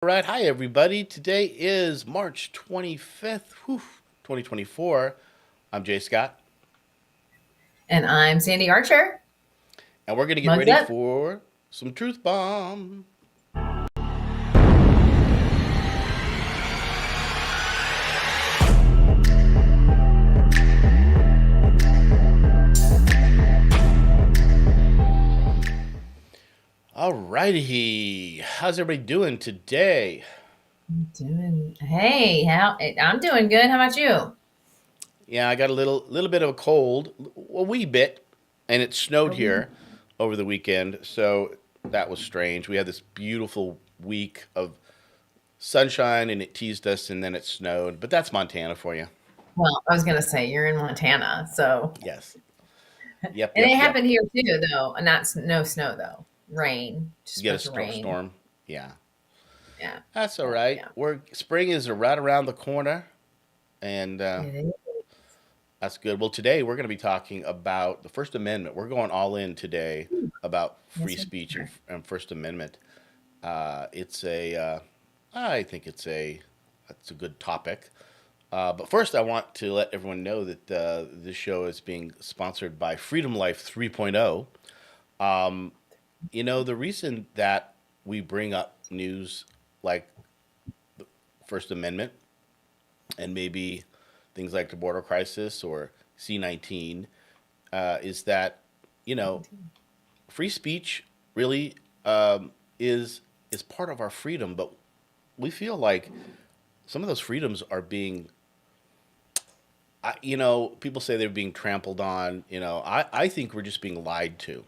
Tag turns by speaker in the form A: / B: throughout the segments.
A: All right, hi everybody. Today is March 25th, 2024. I'm Jay Scott,
B: And I'm Sandy Archer.
A: and we're going to get
B: Mugs
A: ready
B: up.
A: for some Truth Bomb. All righty. How's everybody doing today?
B: Hey, I'm doing good. How about you?
A: Yeah, I got a little bit of a cold, a wee bit, and it snowed
B: Are we?
A: here over the weekend, so that was strange. We had this beautiful week of sunshine and it teased us and then it snowed, but that's Montana for you.
B: Well, I was gonna say you're in Montana, so
A: Yes. Yep,
B: and
A: yep,
B: it
A: yep.
B: happened here too, though. Not no snow though. Rain, just
A: You
B: a
A: get a
B: bunch of rain.
A: storm. Yeah.
B: Yeah,
A: That's all right.
B: yeah.
A: We're spring is right around the corner, and
B: It is.
A: that's good. Well, today we're going to be talking about the First Amendment. We're going all in today about free
B: Yes, we
A: speech
B: are.
A: and First Amendment. It's a, I think it's a good topic. But first, I want to let everyone know that this show is being sponsored by Freedom Life 3.0. The reason that we bring up news like First Amendment and maybe things like the border crisis or C-19 is that you know free speech really is part of our freedom, but we feel like some of those freedoms are being people say they're being trampled on. I think we're just being lied to,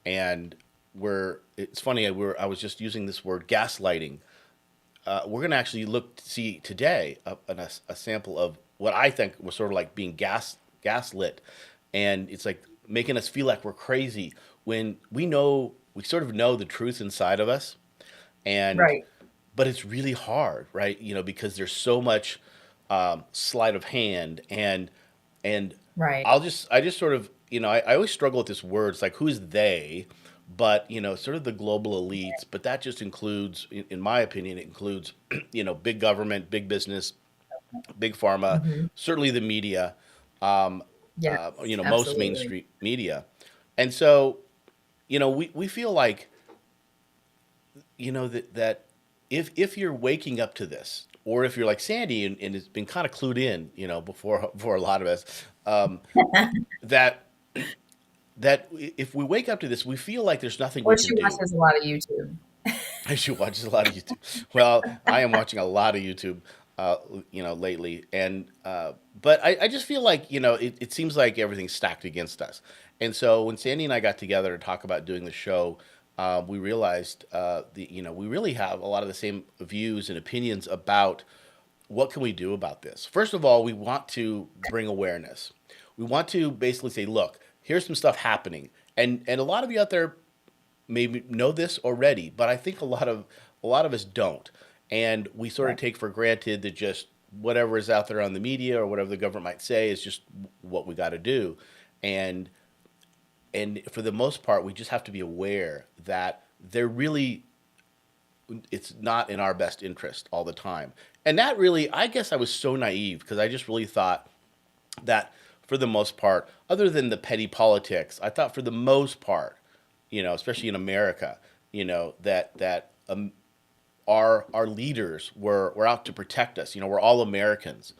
A: and it's funny. I was just using this word gaslighting. We're going to actually look to see today a sample of what I think was sort of like being gaslit, and it's like making us feel like we're crazy when we sort of know the truth inside of us, and
B: Right,
A: but it's really hard, right? Because there's so much sleight of hand, and
B: right.
A: I just sort of I always struggle with this word. It's like who's they, but sort of the global elites. But that just includes, in my opinion, it includes big government, big business, big pharma,
B: Hmm.
A: certainly the media, um,
B: Yes,
A: most
B: absolutely.
A: mainstream media, and so we feel like that if you're waking up to this, or if you're like Sandy and has been kind of clued in, before a lot of us, that if we wake up to this, we feel like there's nothing we
B: Or
A: can
B: she
A: do.
B: watches a lot of YouTube.
A: She watches a lot of YouTube. Well, I am watching a lot of YouTube, lately, and but I just feel like it seems like everything's stacked against us. And so when Sandy and I got together to talk about doing the show, we realized we really have a lot of the same views and opinions about what can we do about this. First of all, we want to bring awareness. We want to basically say, look, here's some stuff happening, and a lot of you out there maybe know this already, but I think a lot of us don't, and we sort of
B: Right.
A: take for granted that just whatever is out there on the media or whatever the government might say is just what we got to do, and for the most part, we just have to be aware that they're really it's not in our best interest all the time. And that really, I guess I was so naive because I just really thought that for the most part, other than the petty politics, I thought for the most part, especially in America, that our leaders were out to protect us. We're all Americans,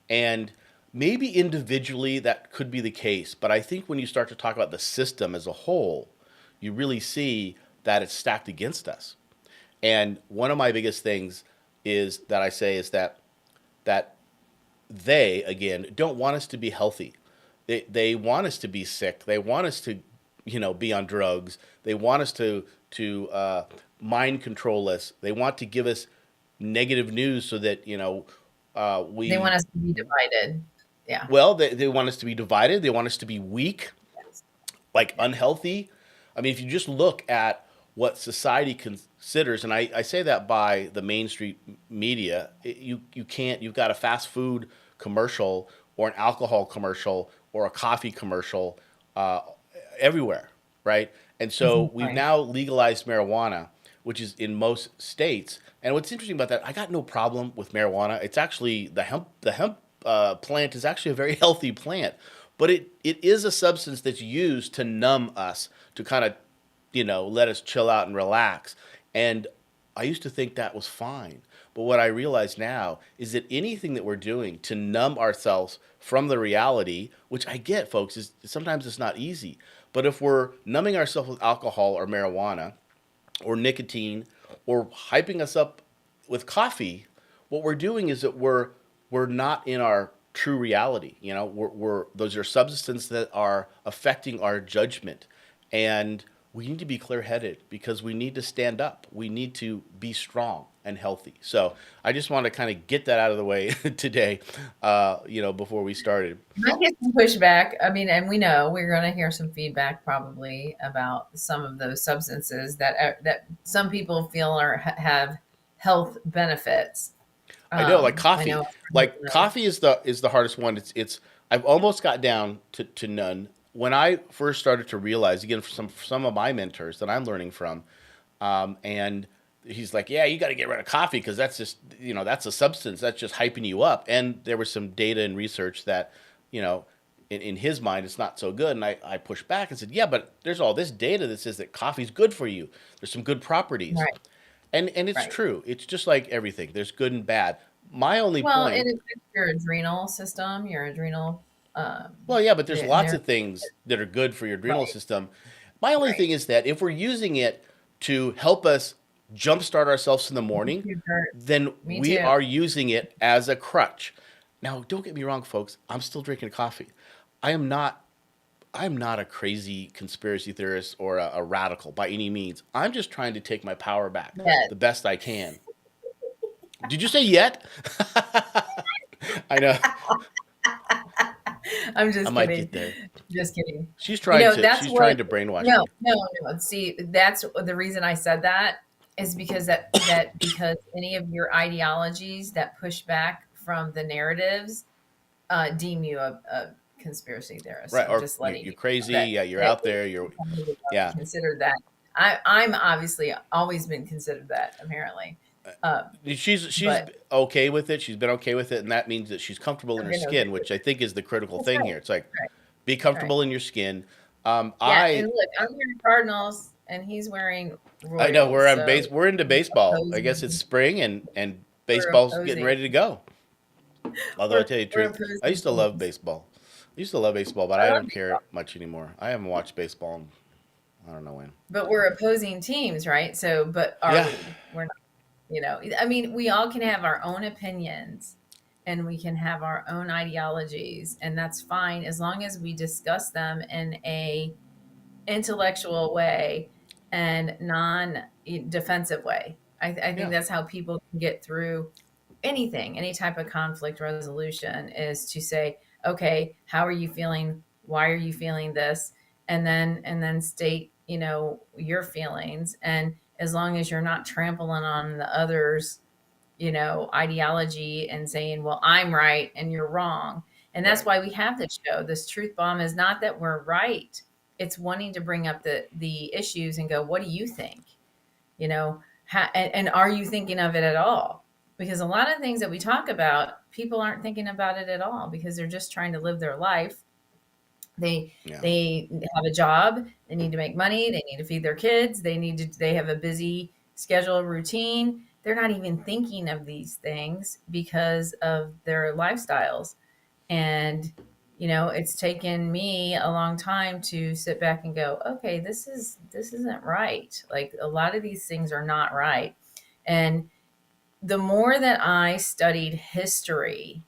A: and maybe individually that could be the case, but I think when you start to talk about the system as a whole, you really see that it's stacked against us. And one of my biggest things is that I say is that they again don't want us to be healthy. They want us to be sick. They want us to be on drugs. They want us to mind control us. They want to give us negative news so that
B: They want
A: we
B: us to be divided. Yeah.
A: well they want us to be divided. They want us to be weak,
B: Yes.
A: like unhealthy. I mean, if you just look at what society considers, and I say that by the mainstream media, you can't. You've got a fast food commercial or an alcohol commercial or a coffee commercial uh, everywhere, right? And so we've
B: Right.
A: now legalized marijuana, which is in most states. And what's interesting about that, I got no problem with marijuana. It's actually the hemp plant is actually a very healthy plant, but it is a substance that's used to numb us, to kind of, let us chill out and relax. And I used to think that was fine. But what I realize now is that anything that we're doing to numb ourselves from the reality, which I get, folks, is sometimes it's not easy. But if we're numbing ourselves with alcohol or marijuana or nicotine or hyping us up with coffee, what we're doing is that we're not in our true reality. We're those are substances that are affecting our judgment, and we need to be clear-headed because we need to stand up. We need to be strong and healthy. So I just want to kind of get that out of the way today, before we started.
B: I get some pushback. I mean, and we know we're going to hear some feedback probably about some of those substances that some people feel have health benefits.
A: I know, like
B: I
A: coffee.
B: know.
A: Like coffee is the hardest one. It's I've almost got down to none. When I first started to realize, again, from some of my mentors that I'm learning from, and he's like, "Yeah, you got to get rid of coffee because that's just that's a substance that's just hyping you up." And there was some data and research that you know in his mind it's not so good. And I pushed back and said, "Yeah, but there's all this data that says that coffee's good for you. There's some good properties."
B: Right,
A: And it's
B: right.
A: true. It's just like everything. There's good and bad. My only
B: Well,
A: point,
B: it affects your adrenal system, your adrenal.
A: well, yeah, but there's lots
B: There,
A: of things that are good for your adrenal
B: right,
A: system. My only
B: right.
A: thing is that if we're using it to help us jumpstart ourselves in the
B: Me
A: morning,
B: too, Kurt.
A: then
B: Me
A: we
B: too.
A: are using it as a crutch. Now, don't get me wrong, folks. I'm still drinking coffee. I am not. I'm not a crazy conspiracy theorist or a radical by any means. I'm just trying to take my power back
B: Yes.
A: the best I can. Did you say yet? I know.
B: I'm
A: I
B: just
A: might
B: kidding.
A: get there.
B: Just kidding.
A: She's
B: You
A: trying
B: know,
A: to
B: that's
A: she's trying
B: what,
A: to brainwash
B: no,
A: me.
B: no, no. See, that's the reason I said that is because because any of your ideologies that push back from the narratives deem you a conspiracy theorist.
A: Right.
B: I'm
A: Or
B: just
A: you're,
B: letting
A: you're
B: you know
A: crazy.
B: that
A: Yeah, you're
B: that
A: out there. You're
B: they
A: yeah.
B: considered that. I'm obviously always been considered that apparently, um,
A: She's
B: but
A: okay with it. She's been okay with it, and that means that she's comfortable in
B: I've
A: her
B: been okay
A: skin,
B: with
A: which I
B: it.
A: think is the critical
B: That's
A: thing
B: right,
A: here. It's like
B: right,
A: be
B: right.
A: comfortable in your skin.
B: Yeah, and
A: I
B: look, I'm wearing Cardinals, and he's wearing
A: I know
B: Royals, so
A: we're into
B: we're
A: baseball. I guess it's
B: opposing.
A: spring and
B: We're
A: baseball's getting
B: opposing.
A: ready to go. Although I
B: We're
A: tell you the
B: we're
A: truth, I
B: opposing
A: used to love
B: teams.
A: baseball. I used to love baseball, but
B: I
A: I
B: love
A: don't care
B: baseball,
A: much anymore. I haven't watched baseball in I don't know when.
B: but we're opposing teams, right? So, but are
A: Yeah,
B: we? We're not. I mean, we all can have our own opinions, and we can have our own ideologies, and that's fine as long as we discuss them in a intellectual way and non defensive way. I think
A: yeah,
B: that's how people can get through anything, any type of conflict resolution is to say, okay, how are you feeling? Why are you feeling this? And then state, your feelings. And as long as you're not trampling on the others, ideology and saying, well, I'm right and you're wrong. And that's
A: right,
B: why we have this show. This truth bomb is not that we're right. It's wanting to bring up the issues and go, what do you think? And are you thinking of it at all? Because a lot of things that we talk about, people aren't thinking about it at all because they're just trying to live their life. they
A: yeah,
B: they have a job, they need to make money, they need to feed their kids, they have a busy schedule routine. They're not even thinking of these things because of their lifestyles. And it's taken me a long time to sit back and go, okay, this isn't right. Like, a lot of these things are not right. And the more that I studied history,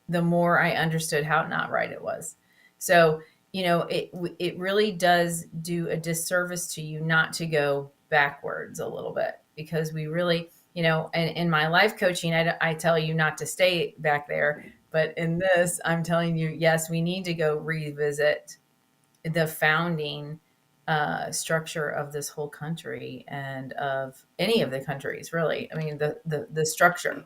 B: the more I understood how not right it was. So, it really does do a disservice to you not to go backwards a little bit, because we really, and in my life coaching, I tell you not to stay back there. But in this, I'm telling you, yes, we need to go revisit the founding structure of this whole country and of any of the countries, really. I mean, the structure.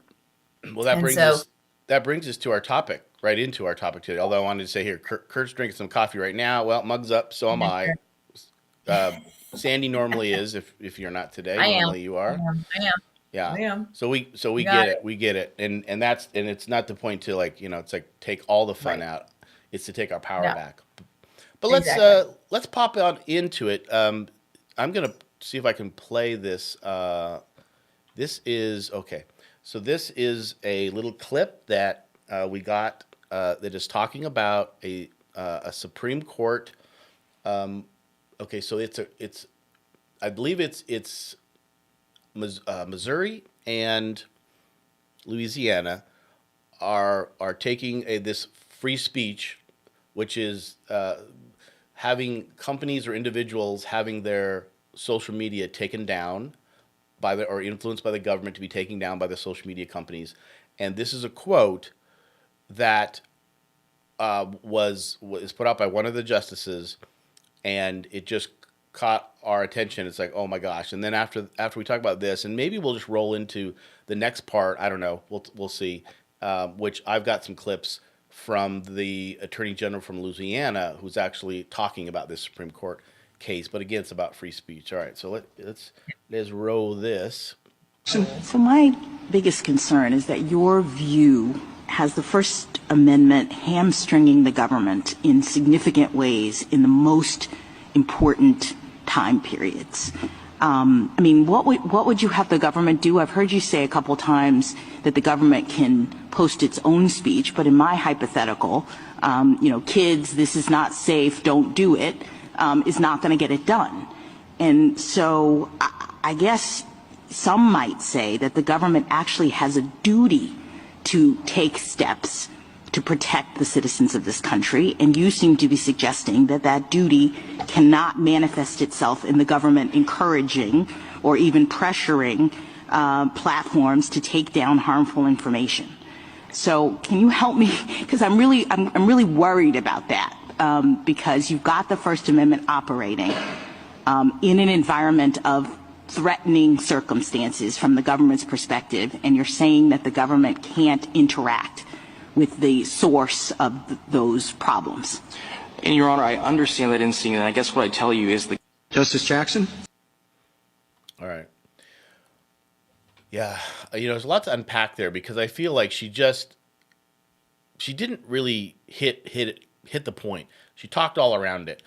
A: well, that
B: And
A: brings
B: so,
A: us to our topic, right into our topic today. Although I wanted to say here, Kurt's drinking some coffee right now. Well, mugs up, so am I. Sandy normally is. If you're not today,
B: I am.
A: normally you
B: I
A: are.
B: am. I am.
A: Yeah.
B: I am.
A: So we
B: You got
A: get
B: it.
A: it. We get it. And it's not the point to, like, it's like take all the fun
B: Right.
A: out. It's to take our power
B: No,
A: back. But
B: exactly.
A: let's pop on into it. I'm gonna see if I can play this. This is okay. So this is a little clip that we got that is talking about a Supreme Court. Okay, so it's I believe it's Missouri and Louisiana are taking this free speech, which is having companies or individuals having their social media taken down by the or influenced by the government to be taken down by the social media companies. And this is a quote that was put out by one of the justices, and it just caught our attention. It's like, oh my gosh! And then after we talk about this, and maybe we'll just roll into the next part. I don't know. We'll see. Which I've got some clips from the Attorney General from Louisiana, who's actually talking about this Supreme Court case. But again, it's about free speech. All right, so let's roll this.
C: So my biggest concern is that your view has the First Amendment hamstringing the government in significant ways in the most important time periods. I mean, what would you have the government do? I've heard you say a couple times that the government can post its own speech, but in my hypothetical, kids, this is not safe, don't do it, is not going to get it done. And so I guess some might say that the government actually has a duty to take steps to protect the citizens of this country, and you seem to be suggesting that that duty cannot manifest itself in the government encouraging or even pressuring platforms to take down harmful information. So can you help me? Because I'm really worried about that, because you've got the First Amendment operating in an environment of threatening circumstances from the government's perspective, and you're saying that the government can't interact with the source of those problems.
D: And Your Honor, I understand that instinct, and I guess what I tell you is the
E: Justice Jackson?
A: All right. Yeah, there's a lot to unpack there, because I feel like she didn't really hit the point. She talked all around it.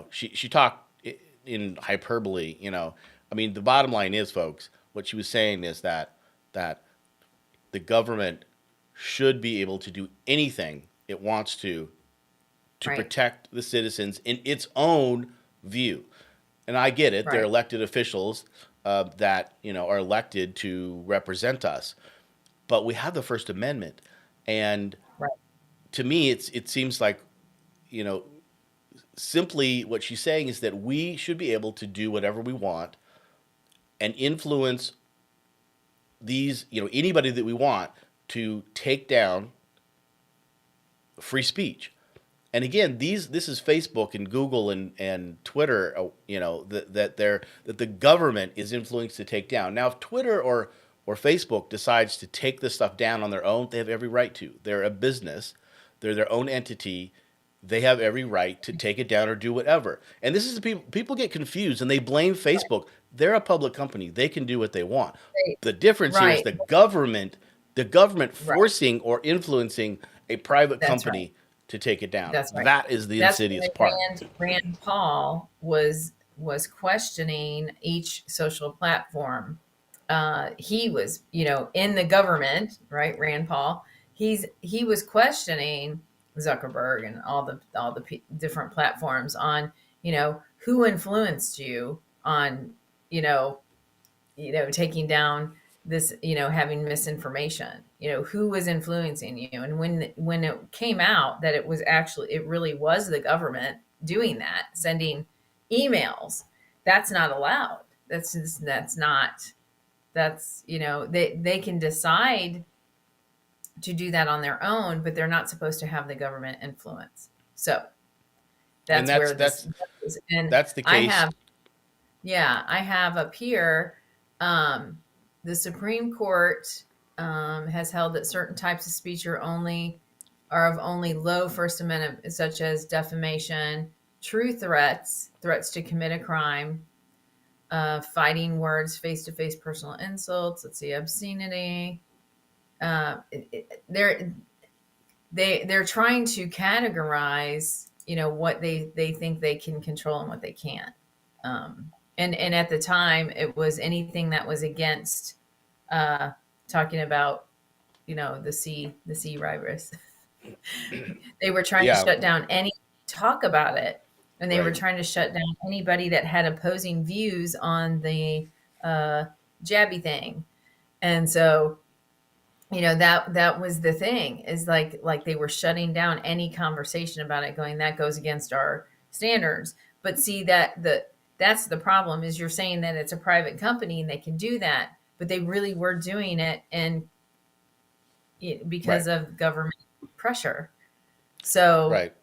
A: She talked in hyperbole. I mean, the bottom line is, folks, what she was saying is that the government should be able to do anything it wants to
B: Right.
A: protect the citizens in its own view. And I get it; they're
B: Right.
A: elected officials that are elected to represent us. But we have the First Amendment, and
B: Right.
A: to me, it seems like, you know, simply what she's saying is that we should be able to do whatever we want and influence anybody that we want to take down free speech. And again, this is Facebook and Google and Twitter, that the government is influenced to take down. Now, if Twitter or Facebook decides to take this stuff down on their own, they have every right to. They're a business, they're their own entity. They have every right to take it down or do whatever. And this is the people get confused and they blame Facebook. They're a public company; they can do what they want.
B: Right.
A: The difference here is
B: Right.
A: the government
B: Right.
A: forcing or influencing a private
B: That's
A: company
B: right.
A: to take it down.
B: That's right.
A: That is the
B: That's
A: insidious
B: why
A: part.
B: Rand Paul was questioning each social platform. He was, in the government, right? Rand Paul. He was questioning Zuckerberg and all the different platforms on, who influenced you on, taking down this, having misinformation, who was influencing you. And when it came out that it really was the government doing that, sending emails, that's not allowed. They can decide to do that on their own, but they're not supposed to have the government influence. So
A: And
B: that's
A: that's
B: where this
A: that's
B: is. And
A: that's the
B: I
A: case.
B: I have up here, the Supreme Court has held that certain types of speech are of only low First Amendment, such as defamation, true threats to commit a crime, fighting words, face-to-face personal insults. Let's see, obscenity. They're trying to categorize, what they think they can control and what they can't. And at the time, it was anything that was against talking about, the C virus. They were trying to
A: Yeah,
B: shut down any talk about it, and they were
A: right.
B: trying to shut down anybody that had opposing views on the jabby thing. And so, that was the thing, is like they were shutting down any conversation about it, going, that goes against our standards. But see, that's the problem, is you're saying that it's a private company and they can do that, but they really were doing it, and
A: Right.
B: because of government pressure. So
A: Right.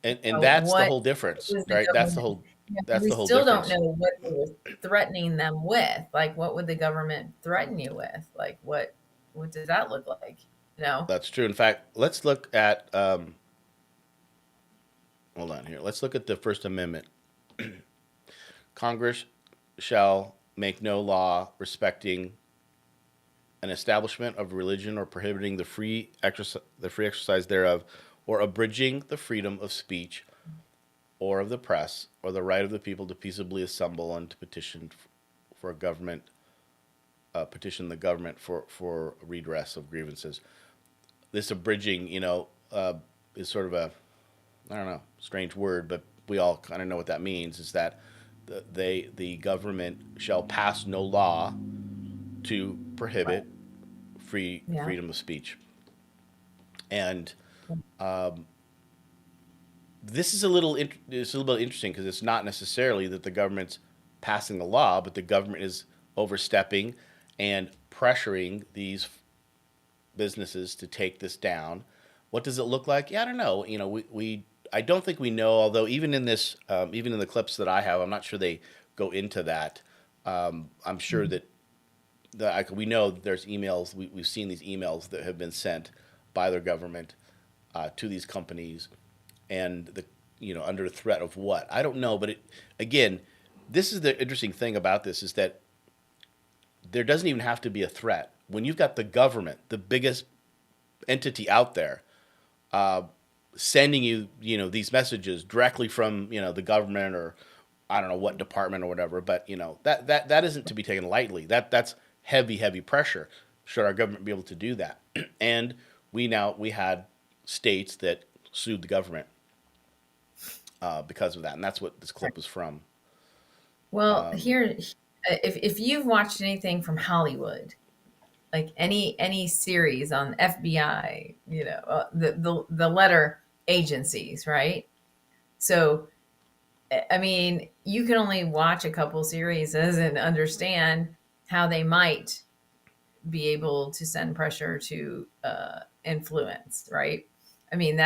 A: And that's the
B: what
A: whole difference,
B: was the
A: right? That's the
B: government?
A: whole that's
B: We
A: the whole
B: still don't
A: difference.
B: know what they were threatening them with. Like, what would the government threaten you with? Like, what does that look like? You know?
A: That's true. In fact, let's look at hold on here. Let's look at the First Amendment. Congress shall make no law respecting an establishment of religion or prohibiting the free exercise thereof, or abridging the freedom of speech or of the press, or the right of the people to peaceably assemble and to for a government petition the government for redress of grievances. This abridging, is sort of a, I don't know, strange word, but we all kind of know what that means. Is that the government shall pass no law to prohibit
B: Yeah.
A: freedom of speech, and this is it's a little bit interesting, because it's not necessarily that the government's passing the law, but the government is overstepping and pressuring these businesses to take this down. What does it look like? Yeah, I don't know. We I don't think we know. Although even in this, even in the clips that I have, I'm not sure they go into that. I'm sure
B: Mhm.
A: that we know that there's emails. We've seen these emails that have been sent by their government to these companies, and under threat of what, I don't know. But again, this is the interesting thing about this, is that there doesn't even have to be a threat when you've got the government, the biggest entity out there, sending these messages directly from the government, or I don't know what department or whatever. But that isn't to be taken lightly. That's heavy pressure. Should our government be able to do that? And we had states that sued the government because of that, and that's what this clip was from.
B: Well, here, if you've watched anything from Hollywood, like any series on FBI, the letter agencies, right? So, I mean, you can only watch a couple series and understand how they might be able to send pressure to influence, right? I mean,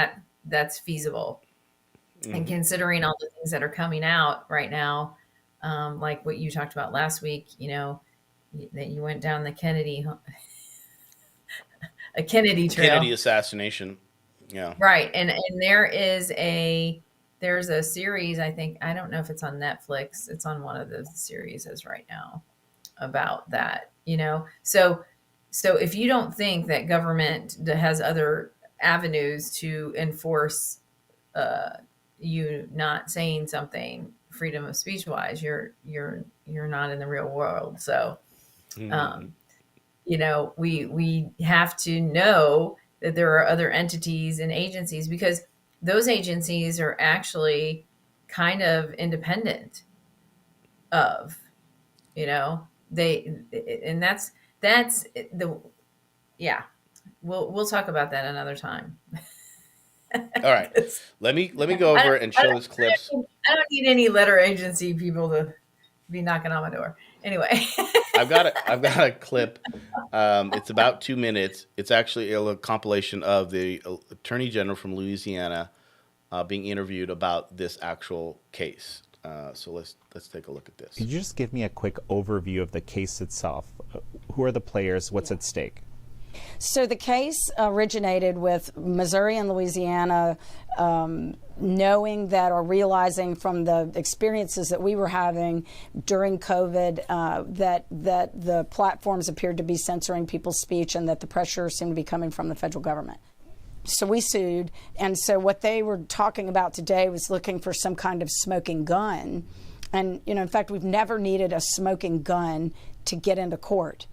B: that's feasible. And
A: Hmm.
B: considering all the things that are coming out right now, like what you talked about last week, that you went down the Kennedy
A: The Kennedy
B: trail.
A: assassination. Yeah.
B: Right. And there's a series, I think, I don't know if it's on Netflix. It's on one of the series as right now about that. So if you don't think that government has other avenues to enforce uh, you not saying something freedom of speech wise, you're not in the real world. So
A: Hmm.
B: um, we have to know that there are other entities and agencies, because those agencies are actually kind of independent of, they, and that's the yeah. We'll talk about that another time.
A: All right.
B: 'Cause
A: Let me go
B: I
A: over
B: don't,
A: it and
B: I
A: show
B: don't,
A: this clips.
B: I don't need any letter agency people to be knocking on my door. Anyway.
A: I've got a clip. It's about 2 minutes. It's actually a compilation of the Attorney General from Louisiana being interviewed about this actual case. So let's take a look at this.
E: Could you just give me a quick overview of the case itself? Who are the players? What's at stake? So the case originated with Missouri and Louisiana knowing that, or realizing from the experiences that we were having during COVID, that the platforms appeared to be censoring people's speech and that the pressure seemed to be coming from the federal government. So we sued. And so what they were talking about today was looking for some kind of smoking gun. And, in fact, we've never needed a smoking gun to get into court.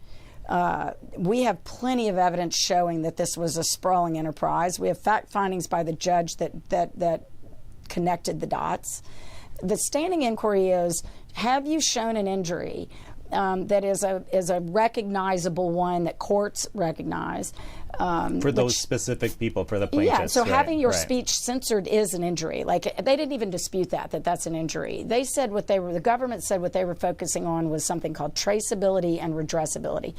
E: We have plenty of evidence showing that this was a sprawling enterprise. We have fact findings by the judge that connected the dots. The standing inquiry is, have you shown an injury that is a recognizable one that courts recognize?
F: For those specific people, for the plaintiffs.
E: Yeah, so
F: right,
E: having your
F: right.
E: speech censored is an injury. Like, they didn't even dispute that's an injury. They said the government said what they were focusing on was something called traceability and redressability.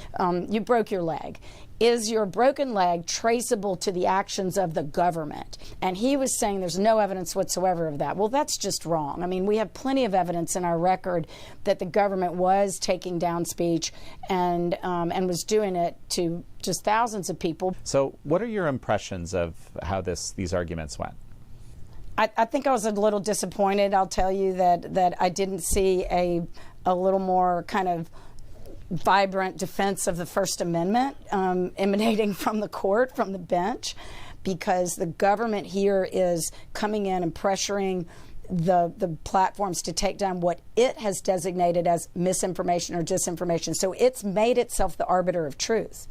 E: You broke your leg. Is your broken leg traceable to the actions of the government? And he was saying there's no evidence whatsoever of that. Well, that's just wrong. I mean, we have plenty of evidence in our record that the government was taking down speech and was doing it to just thousands of people.
F: So what are your impressions of how these arguments went?
E: I think I was a little disappointed. I'll tell you that I didn't see a little more kind of vibrant defense of the First Amendment emanating from the court, from the bench, because the government here is coming in and pressuring the platforms to take down what it has designated as misinformation or disinformation. So it's made itself the arbiter of truth.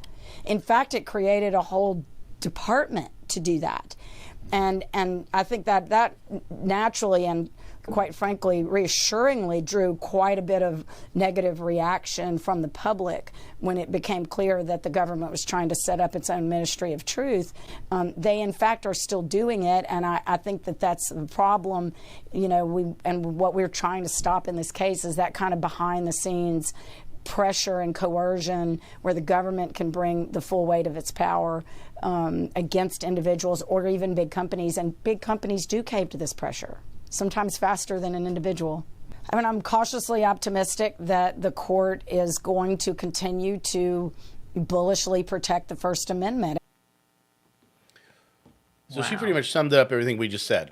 E: In fact, it created a whole department to do that. And I think that naturally and quite frankly reassuringly drew quite a bit of negative reaction from the public when it became clear that the government was trying to set up its own ministry of truth. They in fact are still doing it, and I think that's the problem. What we're trying to stop in this case is that kind of behind the scenes pressure and coercion where the government can bring the full weight of its power against individuals or even big companies. And big companies do cave to this pressure, sometimes faster than an individual. I mean, I'm cautiously optimistic that the court is going to continue to bullishly protect the First Amendment.
A: So She pretty much summed up everything we just said.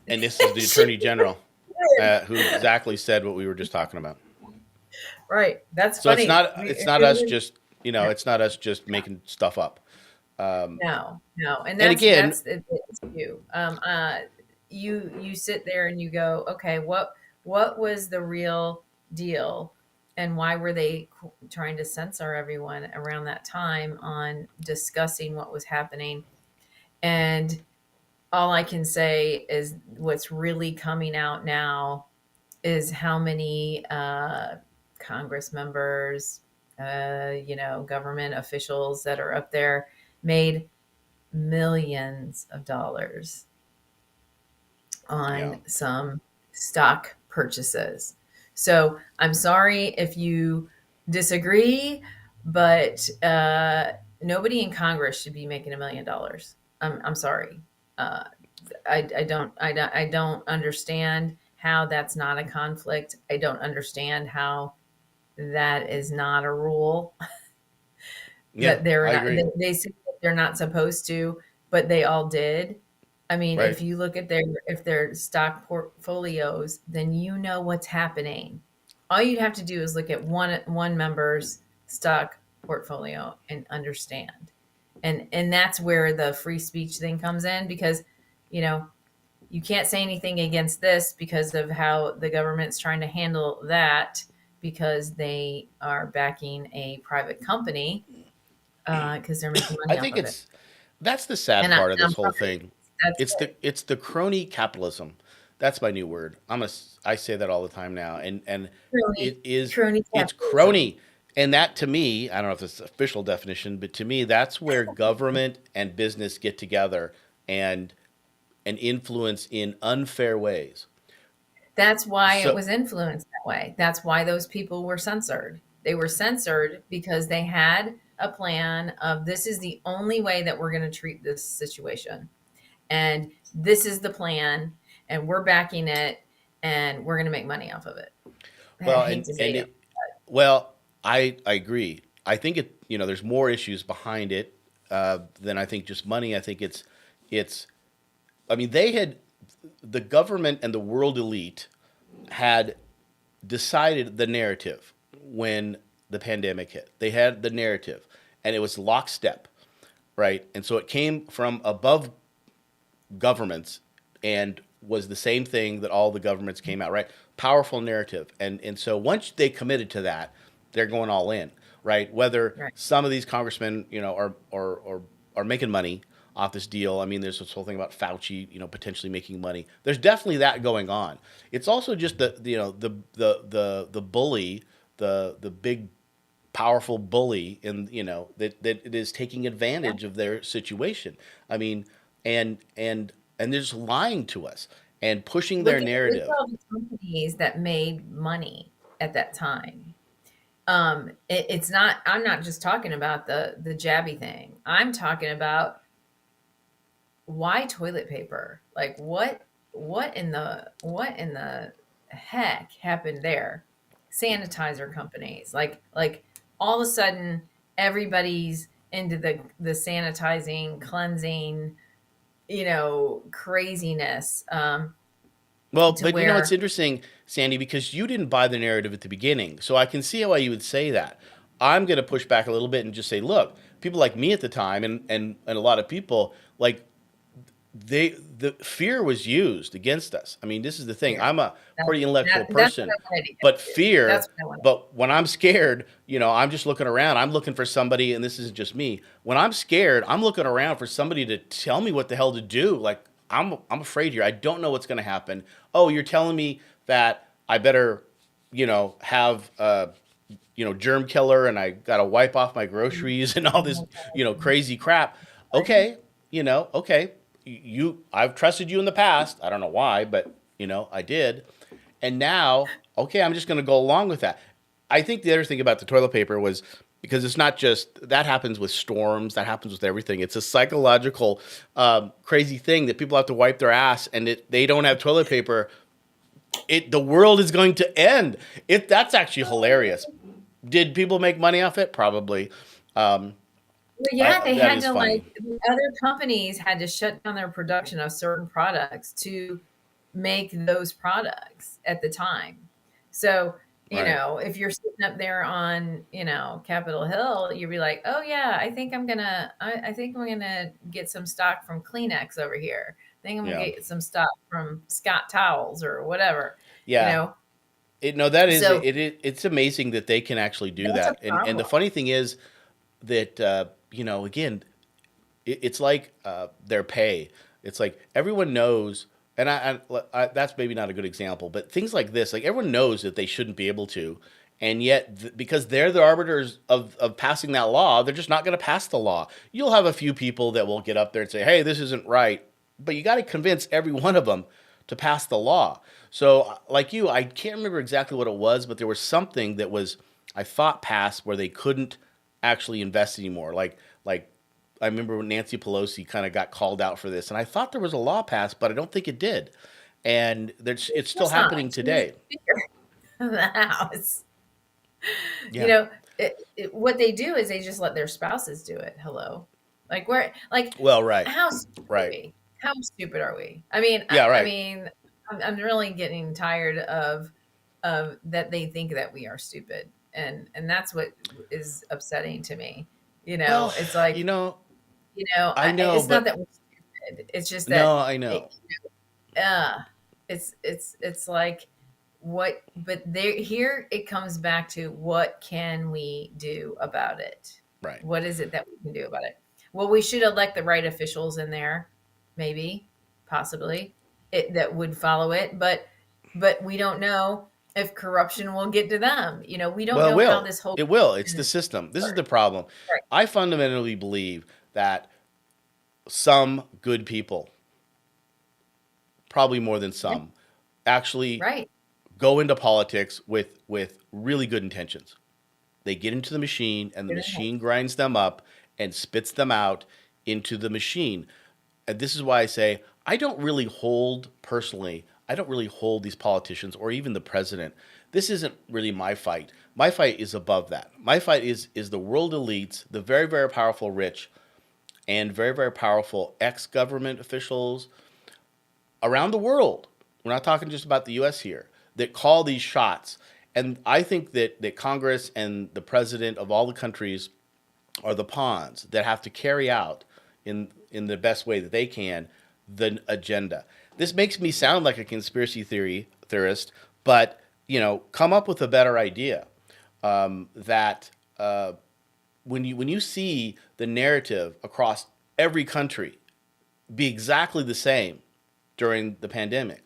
A: And this is the Attorney General who exactly said what we were just talking about.
B: Right. That's
A: So
B: funny.
A: it's not us just, it's not us just making stuff up.
B: No. And
A: again,
B: that's you. You sit there and you go, okay, what was the real deal, and why were they trying to censor everyone around that time on discussing what was happening? And all I can say is what's really coming out now is how many Congress members, government officials that are up there made millions of dollars on some stock purchases. So I'm sorry if you disagree, but nobody in Congress should be making $1 million. I'm sorry. I don't understand how that's not a conflict. I don't understand how that is not a rule.
A: Yeah,
B: that they're
A: I
B: not,
A: agree.
B: they say that they're not supposed to, but they all did. I mean,
A: Right.
B: if you look at their stock portfolios, then you know what's happening. All you'd have to do is look at one member's stock portfolio and understand. And that's where the free speech thing comes in, because, you can't say anything against this because of how the government's trying to handle that, because they are backing a private company because they're making money
A: I think
B: off of it.
A: that's the sad
B: And
A: part of this
B: I'm
A: whole
B: sorry.
A: thing.
B: That's
A: It's the crony capitalism. That's my new word. I say that all the time now, and
B: crony
A: it's
B: capitalism.
A: crony. And that, to me, I don't know if it's the official definition, but to me, that's where government and business get together and influence in unfair ways.
B: That's why
A: So
B: it was influenced that way. That's why those people were censored. They were censored because they had a plan of, this is the only way that we're going to treat this situation. And this is the plan, and we're backing it, and we're going to make money off of it.
A: well,
B: I hate to say it.
A: well, I agree. I think there's more issues behind it than I think just money. I think it's. I mean, the government and the world elite had decided the narrative when the pandemic hit. They had the narrative, and it was lockstep, right? And so it came from above governments and was the same thing that all the governments came out, right? Powerful narrative. And so once they committed to that, they're going all in, right? Whether
B: Right.
A: some of these congressmen, are making money off this deal. I mean, there's this whole thing about Fauci, potentially making money. There's definitely that going on. It's also just the bully, the big powerful bully that it is taking advantage of their situation. I mean, and they're just lying to us and pushing their narrative.
B: Look at all the companies that made money at that time. It's not. I'm not just talking about the jabby thing. I'm talking about why toilet paper. Like what in the heck happened there? Sanitizer companies. Like all of a sudden everybody's into the sanitizing, cleansing, craziness.
A: Well,
B: To
A: but
B: where
A: it's interesting, Sandy, because you didn't buy the narrative at the beginning. So I can see why you would say that. I'm going to push back a little bit and just say, look, people like me at the time and a lot of people, like, the fear was used against us. I mean, this is the thing. I'm a pretty intellectual person,
B: that's what I wanted to get
A: but
B: to.
A: fear,
B: That's what I wanted.
A: but when I'm scared, I'm just looking around. I'm looking for somebody, and this isn't just me. When I'm scared, I'm looking around for somebody to tell me what the hell to do. Like, I'm afraid here. I don't know what's going to happen. Oh, you're telling me that I better, have germ killer, and I got to wipe off my groceries and all this, crazy crap. Okay, okay. I've trusted you in the past. I don't know why, but I did. And now, okay, I'm just going to go along with that. I think the other thing about the toilet paper was because it's not just that happens with storms, that happens with everything. It's a psychological crazy thing that people have to wipe their ass, and they don't have toilet paper. The world is going to end. That's actually hilarious. Did people make money off it? Probably.
B: Well, yeah, they
A: that
B: had
A: is
B: to
A: funny.
B: other companies had to shut down their production of certain products to make those products at the time. So,
A: Right.
B: if you're sitting up there on, Capitol Hill, you'd be like, "Oh yeah, I think I'm gonna get some stock from Kleenex over here. I think I'm gonna
A: Yeah.
B: get some stock from Scott Towels or whatever." You
A: Yeah.
B: know,
A: That is
B: so
A: it's amazing that they can actually do
B: that's a
A: that. And the
B: problem.
A: funny thing is that again, it's like their pay. It's like everyone knows, and I that's maybe not a good example, but things like this, like everyone knows that they shouldn't be able to, and yet because they're the arbiters of passing that law, they're just not going to pass the law. You'll have a few people that will get up there and say, "Hey, this isn't right," but you got to convince every one of them to pass the law. So, like you, I can't remember exactly what it was, but there was something that was I thought passed where they couldn't actually invest anymore. Like I remember when Nancy Pelosi kind of got called out for this, and I thought there was a law passed, but I don't think it did. And it's still
B: That's not.
A: happening today.
B: Of the house. You
A: Yeah.
B: know, what they do is they just let their spouses do it. Hello, like
A: Well, right,
B: how stupid are
A: right.
B: we? How stupid are we? I mean,
A: Yeah,
B: I
A: right.
B: mean, I'm really getting tired of that they think that we are stupid, and that's what is upsetting to me.
A: Well,
B: It's like
A: I know,
B: it's not
A: but
B: that we're stupid. It's just
A: no,
B: that
A: I
B: it,
A: know.
B: uh, it's like what, but there here it comes back to what can we do about it?
A: Right.
B: What is it that we can do about it? Well, we should elect the right officials in there, maybe, possibly, that would follow it, but we don't know if corruption will get to them. We don't
A: Well, it
B: know how
A: will.
B: this whole
A: It will. It's the
B: is
A: system. This is
B: work.
A: the problem.
B: Right.
A: I fundamentally believe that some good people, probably more than
B: Yeah,
A: some, actually
B: right.
A: go into politics with really good intentions. They get into the machine, and the
B: Good enough.
A: machine grinds them up and spits them out into the machine. And this is why I say I don't really hold personally. I don't really hold these politicians or even the president. This isn't really my fight. My fight is above that. My fight is the world elites, the very, very powerful rich, and very, very powerful ex-government officials around the world. We're not talking just about the U.S. here, that call these shots. And I think that Congress and the president of all the countries are the pawns that have to carry out in the best way that they can the agenda. This makes me sound like a conspiracy theorist, but come up with a better idea. That when you see the narrative across every country be exactly the same during the pandemic,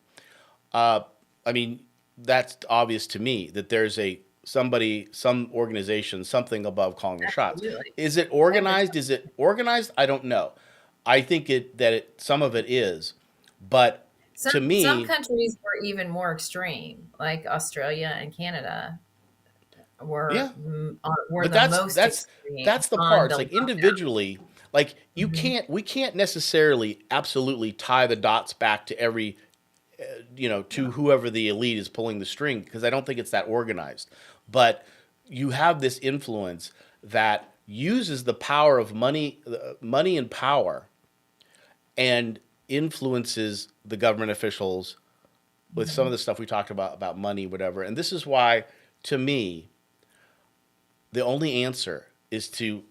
A: I mean, that's obvious to me that there's some organization, something above calling the shots.
B: Absolutely.
A: Is it organized? Is it organized? I don't know. I think some of it is, but to me,
B: Some countries were even more extreme, like Australia and Canada
A: yeah.
B: were
A: But
B: the most extreme
A: that's the
B: on
A: parts
B: the
A: like
B: lockdown.
A: individually, like
B: Mhm.
A: we can't necessarily absolutely tie the dots back to every to whoever the elite is pulling the string, because I don't think it's that organized. But you have this influence that uses the power of money and power, and influences the government officials with some of the stuff we talked about money, whatever. And this is why, to me, the only answer is to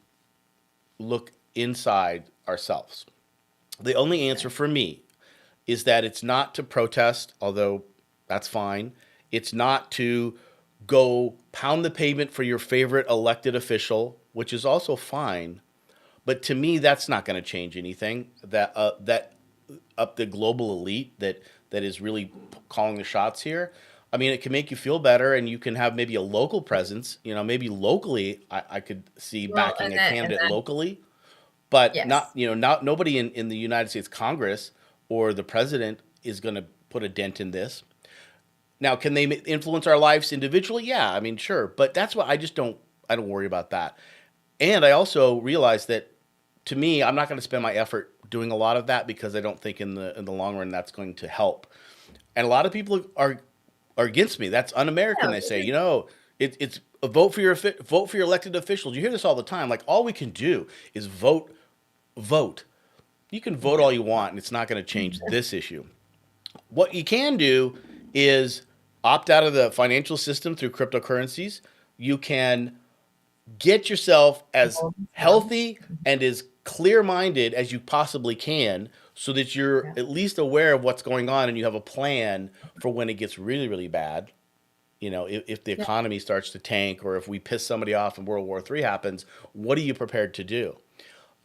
A: look inside ourselves. The only answer for me is that it's not to protest, although that's fine. It's not to go pound the pavement for your favorite elected official, which is also fine. But to me, that's not going to change anything. That up the global elite that is really calling the shots here. I mean, it can make you feel better, and you can have maybe a local presence. Maybe locally, I could see
B: Well,
A: backing a
B: and
A: candidate
B: that
A: locally, but
B: yes.
A: not nobody in the United States Congress or the president is going to put a dent in this. Now, can they influence our lives individually? Yeah, I mean, sure, but that's what I don't worry about that. And I also realize that, to me, I'm not going to spend my effort doing a lot of that, because I don't think in the long run that's going to help. And a lot of people are against me. That's un-American.
B: No,
A: They
B: this
A: say,
B: is
A: it's a vote for your elected officials. You hear this all the time. Like, all we can do is vote. You can vote all you want, and it's not going to change this issue. What you can do is opt out of the financial system through cryptocurrencies. You can get yourself as healthy and as clear-minded as you possibly can, so that you're
B: yeah.
A: at least aware of what's going on and you have a plan for when it gets really, really bad. If the
B: Yeah.
A: economy starts to tank, or if we piss somebody off and World War III happens, what are you prepared to do?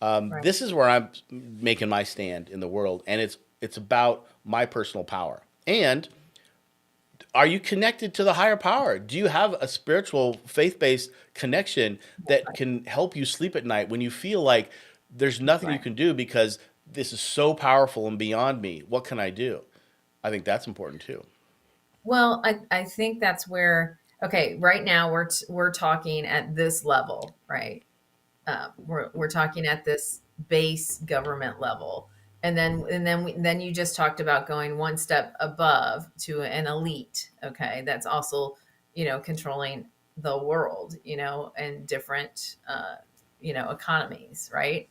B: Right.
A: This is where I'm making my stand in the world, and it's about my personal power. And are you connected to the higher power? Do you have a spiritual, faith-based connection that can help you sleep at night when you feel like there's nothing you
B: Right.
A: can do because this is so powerful and beyond me? What can I do? I think that's important too.
B: Well, I think that's where, okay, right now we're talking at this level, right? We're talking at this base government level, and then you just talked about going one step above to an elite. Okay, that's also controlling the world, and different economies, right?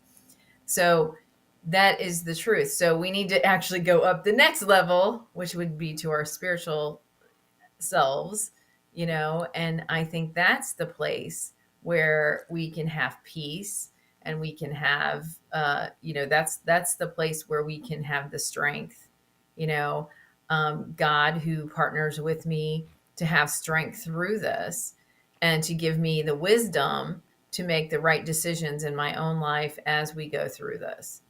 B: So that is the truth. So we need to actually go up the next level, which would be to our spiritual selves, and I think that's the place where we can have peace, and we can have that's the place where we can have the strength, you know God, who partners with me to have strength through this, and to give me the wisdom to make the right decisions in my own life as we go through this.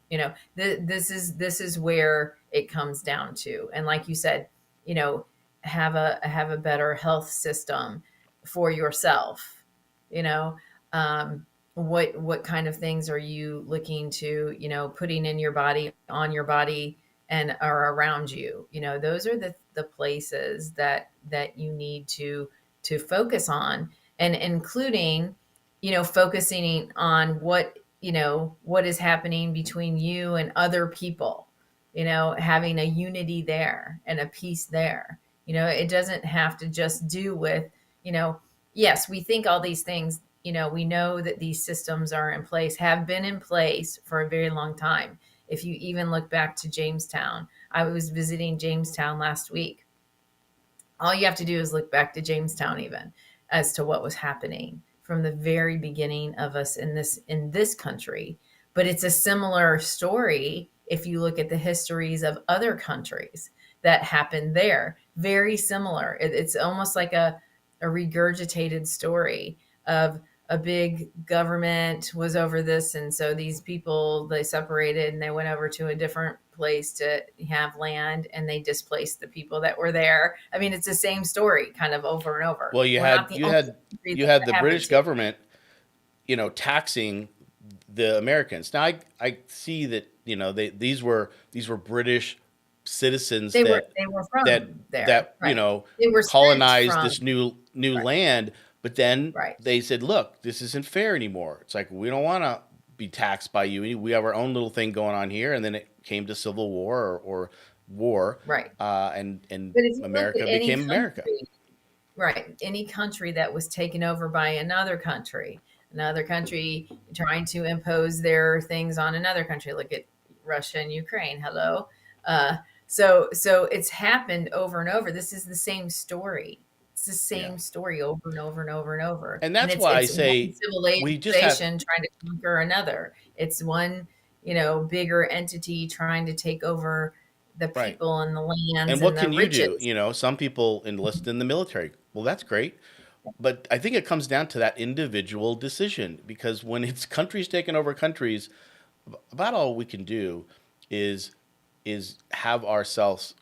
B: This is where it comes down to. And like you said, you know have a better health system for yourself. you know what kind of things are you looking to putting in your body, on your body, and are around you? Those are the places that you need to focus on, and including focusing on what is happening between you and other people, having a unity there and a peace there. It doesn't have to just do with, you know, yes, we think all these things, we know that these systems are in place, have been in place for a very long time. If you even look back to Jamestown, I was visiting Jamestown last week. All you have to do is look back to Jamestown, even as to what was happening from the very beginning of us in this country. But it's a similar story if you look at the histories of other countries that happened there. Very similar. It's almost like a regurgitated story of a big government was over this, and so these people, they separated and they went over to a different place to have land, and they displaced the people that were there. I mean, it's the same story kind of over and over.
A: Well, you
B: We're
A: had
B: not the
A: you
B: only
A: had
B: country
A: you
B: that
A: had the
B: happened
A: British
B: to.
A: government, taxing the Americans. Now I see that these were British citizens
B: They were
A: that
B: from there, right? They were sent
A: colonized
B: from,
A: this new
B: right,
A: land, but then
B: right,
A: they said, "Look, this isn't fair anymore. It's like we don't want to be taxed by you. We have our own little thing going on here." And then it came to civil war or war,
B: right.
A: and
B: But if you look at
A: America
B: any
A: became America.
B: country, right, any country that was taken over by another country trying to impose their things on another country. Look at Russia and Ukraine. Hello. Uh, so it's happened over and over. This is the same story. It's the
A: Yeah,
B: same story over and over and over and over.
A: and
B: And
A: that's
B: it's
A: why I
B: it's one
A: say we just have
B: civilization trying to conquer another. It's one, bigger entity trying to take over the
A: right.
B: people and the
A: And
B: lands
A: what
B: and the
A: can you do?
B: riches.
A: Some people enlist in the military. Well, that's great. But I think it comes down to that individual decision because when it's countries taking over countries, about all we can do is have ourselves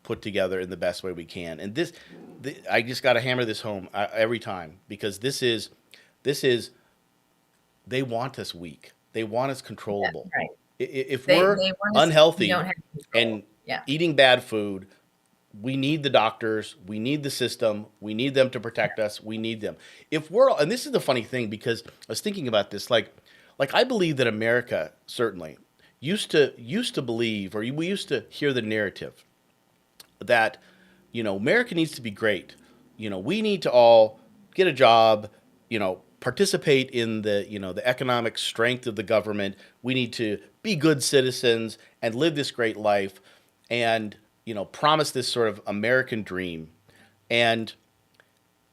A: put together in the best way we can. And I just got to hammer this home every time because this is they want us weak. They want us
B: Yeah,
A: controllable.
B: right.
A: If we're
B: They want us, we don't
A: unhealthy
B: have control.
A: and
B: Yeah.
A: eating bad food, we need the doctors, we need the system, we need them to protect us, we need them. If we're And this is the funny thing because I was thinking about this, like I believe that America certainly used to believe, or we used to hear the narrative that America needs to be great. We need to all get a job, participate in the economic strength of the government. We need to be good citizens and live this great life and promise this sort of American dream. And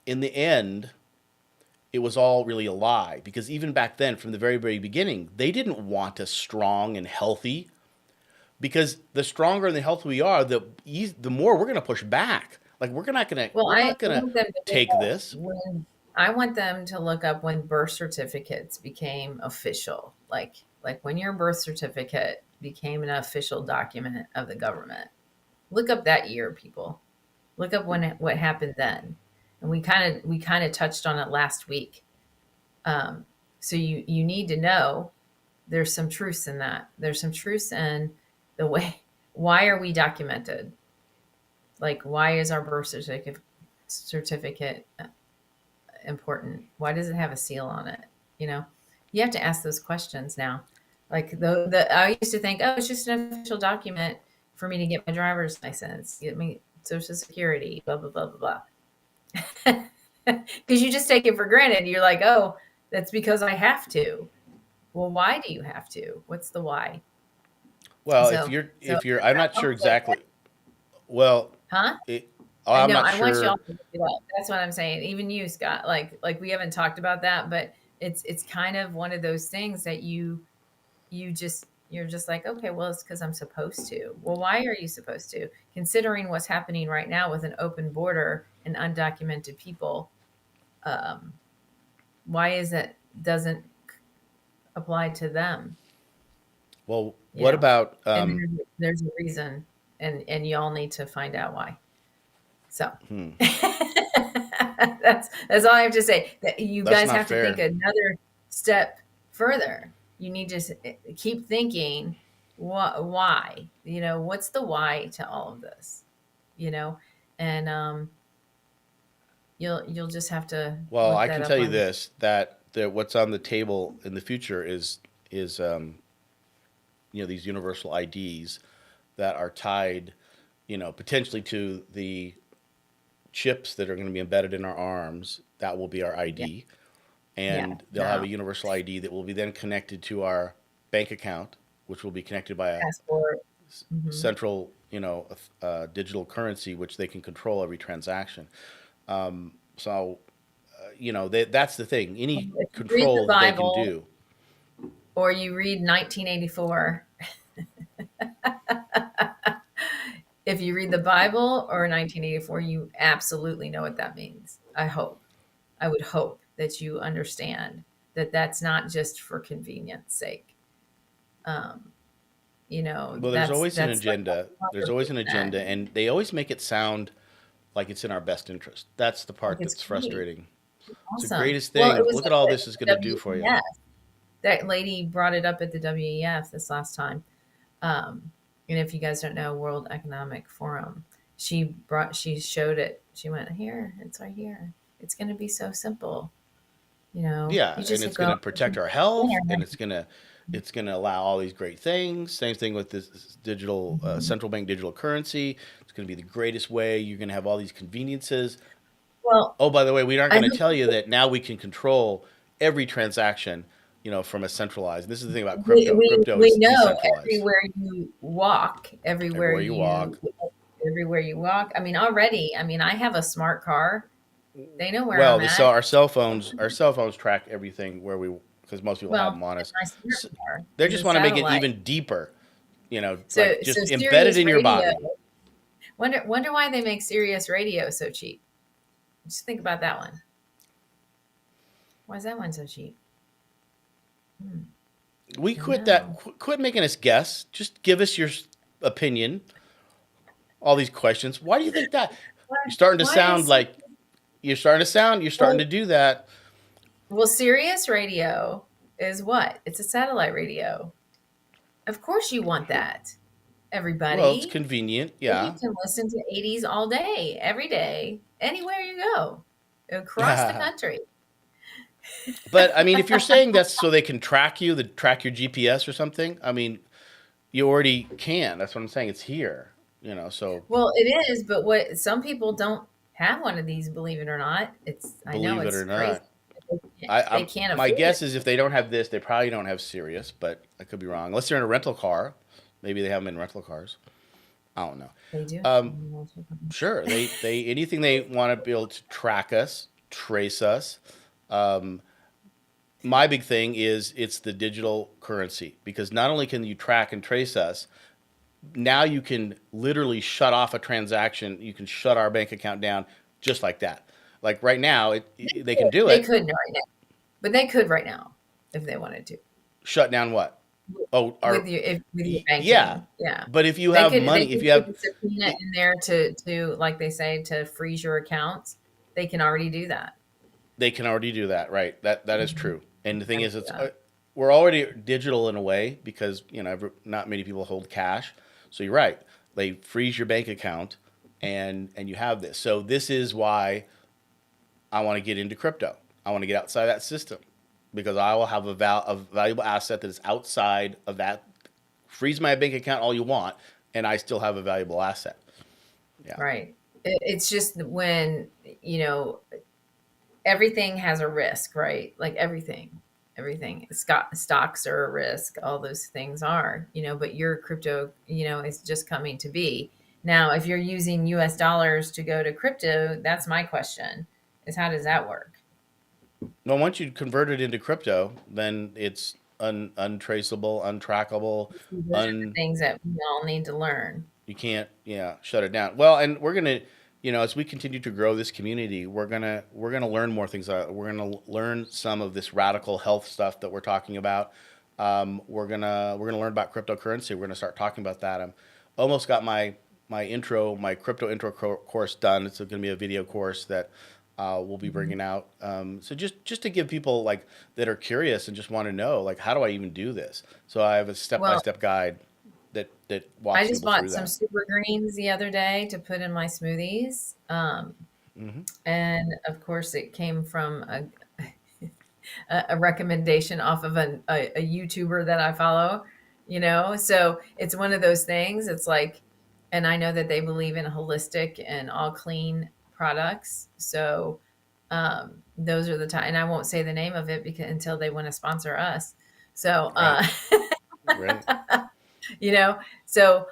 A: in the end, it was all really a lie because even back then, from the very, very beginning, they didn't want us strong and healthy because the stronger and the healthier we are, the more we're going to push back. Like
B: Well,
A: we're not
B: I
A: going to
B: want them to look
A: take
B: up
A: this.
B: when I want them to look up when birth certificates became official. Like when your birth certificate became an official document of the government. Look up that year, people. Look up what happened then. And we kind of touched on it last week. So you need to know there's some truths in that. There's some truths in the way. Why are we documented? Like, why is our birth certificate important? Why does it have a seal on it? You know, you have to ask those questions now. Like the I used to think, oh, it's just an official document for me to get my driver's license, get me social security, blah blah blah blah blah. Because you just take it for granted. You're like, oh, that's because I have to. Well, why do you have to? What's the why?
A: Well,
B: So so
A: if you're, I'm not sure
B: that,
A: exactly. Well,
B: huh?
A: it,
B: I
A: I'm
B: know.
A: not
B: I want y'all
A: sure.
B: to look it up. That's what I'm saying. Even you, Scott. Like we haven't talked about that, but it's kind of one of those things that you're just like, okay, well, it's because I'm supposed to. Well, why are you supposed to? Considering what's happening right now with an open border and undocumented people, um, why is it doesn't apply to them?
A: Well,
B: You
A: what
B: know,
A: about
B: and there's a reason, and y'all need to find out why. So
A: hmm,
B: that's all I have to say. That you
A: that's
B: guys
A: not
B: have to think
A: fair.
B: another step further. You need to keep thinking, why? You know, what's the why to all of this? You know, and you'll just have to
A: Well,
B: look
A: I
B: that
A: can
B: up
A: tell you
B: on.
A: this that what's on the table in the future is these universal IDs that are tied, potentially to the chips that are going to be embedded in our arms that will be our ID. And they'll have a universal ID that will be then connected to our bank account, which will be connected by a
B: Passport.
A: central, digital currency, which they can control every transaction. So, that's the thing. Any
B: If you read the
A: control that they can
B: Bible
A: do.
B: or you read 1984, if you read the Bible or 1984, you absolutely know what that means. I would hope that you understand that that's not just for convenience sake.
A: Well, there's always an
B: that's like
A: agenda. There's always an agenda, and they always make it sound like it's in our best interest. That's the
B: like
A: part
B: it's
A: that's
B: great.
A: frustrating. It's the
B: Awesome.
A: greatest
B: Well,
A: thing.
B: it was
A: Look at
B: like
A: all
B: the
A: this is going to do for you.
B: WEF. That lady brought it up at the WEF this last time. And if you guys don't know, World Economic Forum, she showed it. She went, here, it's right here. It's going to be so simple.
A: Yeah,
B: You
A: and
B: just
A: it's
B: go
A: going to protect our health, and
B: there.
A: it's going to allow all these great things. Same thing with this digital central bank digital currency. It's going to be the greatest way. You're going to have all these conveniences.
B: Well,
A: Oh, by the way, we aren't
B: I
A: going to
B: hope
A: tell you that now we can control every transaction, from a centralized. This is the thing about
B: we,
A: crypto.
B: we,
A: Crypto
B: we
A: is
B: know
A: decentralized.
B: everywhere you walk,
A: Everywhere you walk.
B: everywhere you walk. I mean, already, I have a smart car. They know where
A: Well,
B: I'm
A: so
B: at.
A: our cell phones track everything because most people have
B: Well,
A: them on
B: it's
A: us.
B: my smart
A: So
B: car
A: they
B: is
A: just
B: a
A: want to make it
B: satellite.
A: even deeper,
B: So,
A: like
B: so
A: just embedded
B: Sirius
A: in your
B: radio.
A: body.
B: Wonder why they make Sirius radio so cheap. Just think about that one. Why is that one so cheap?
A: We
B: Don't
A: quit
B: know.
A: that. Quit making us guess. Just give us your opinion. All these questions. Why do you think that?
B: Why,
A: You're starting to
B: why
A: sound
B: is
A: like you're starting to sound. You're starting to do that.
B: well, Sirius radio is what? It's a satellite radio. Of course you want that,
A: Well, it's
B: everybody.
A: convenient.
B: Then you
A: Yeah.
B: can listen to 80s all day, every day, anywhere you go, across the country.
A: But I mean, if you're saying that's so they can track you, track your GPS or something, I mean, you already can. That's what I'm saying. It's here. So
B: Well, it is, but what some people don't have one of these, believe it or not. I know
A: believe it
B: it's
A: or
B: crazy.
A: not,
B: They can't
A: my
B: afford it.
A: guess is if they don't have this, they probably don't have Sirius. But I could be wrong. Unless they're in a rental car, maybe they have them in rental cars. I don't know.
B: They do.
A: Sure, they anything they want to be able to track us, trace us. My big thing is it's the digital currency because not only can you track and trace us, now you can literally shut off a transaction. You can shut our bank account down just like that. Like right now, they can do
B: They
A: it.
B: couldn't right now, but they could right now if they wanted to.
A: Shut down what? Oh,
B: With your
A: yeah.
B: banking, yeah.
A: But if you
B: They
A: have
B: could
A: money, if you
B: put
A: have,
B: a subpoena in there to like they say to freeze your accounts. They can already do that.
A: they can already do that, right? That is true. And the thing is, it's
B: Yeah.
A: we're already digital in a way because not many people hold cash. So you're right. They freeze your bank account, and you have this. So this is why I want to get into crypto. I want to get outside that system because I will have a valuable asset that is outside of that. Freeze my bank account all you want, and I still have a valuable asset. Yeah.
B: Right. It's just when, everything has a risk, right? Like everything. Stocks are a risk. All those things are, but your crypto, is just coming to be. Now, if you're using US dollars to go to crypto, that's my question is how does that work?
A: No, once you convert it into crypto, then it's untraceable, untrackable,
B: Those are the
A: un
B: things that we all need to learn.
A: you can't shut it down. Well, and we're gonna as we continue to grow this community, we're gonna learn more things. We're gonna learn some of this radical health stuff that we're talking about. We're gonna learn about cryptocurrency. We're gonna start talking about that. I'm almost got my crypto intro course done. It's going to be a video course that we'll be bringing out. So just to give people like that are curious and just want to know like how do I even do this? So I have a step by
B: Well,
A: step guide that
B: I
A: walks
B: just
A: people through
B: bought some
A: that.
B: super greens the other day to put in my smoothies. And of course, it came from a recommendation off of a YouTuber that I follow, So it's one of those things. It's like, and I know that they believe in holistic and all clean products. So those are the time, and I won't say the name of it because until they want to sponsor us. So,
A: Right. Right.
B: you know, so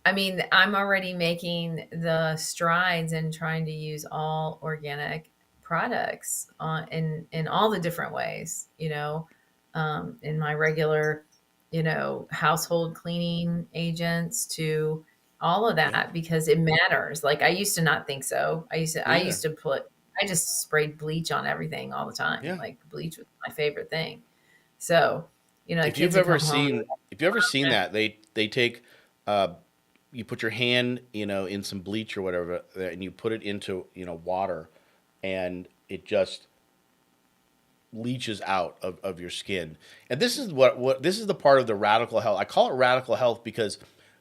B: I mean, I'm already making the strides in trying to use all organic products in all the different ways, in my regular, household cleaning agents to all of
A: Yeah.
B: that because it matters. Like I used to not think so.
A: Me
B: I
A: either.
B: used to put, I just sprayed bleach on everything all the time.
A: Yeah.
B: Like bleach was my favorite thing. So, the
A: If you've
B: kids would
A: ever
B: come home.
A: seen, if you've ever seen that, they take, you put your hand, in some bleach or whatever, and you put it into, water, and it just leaches out of your skin. And this is what this is the part of the radical health. I call it radical health because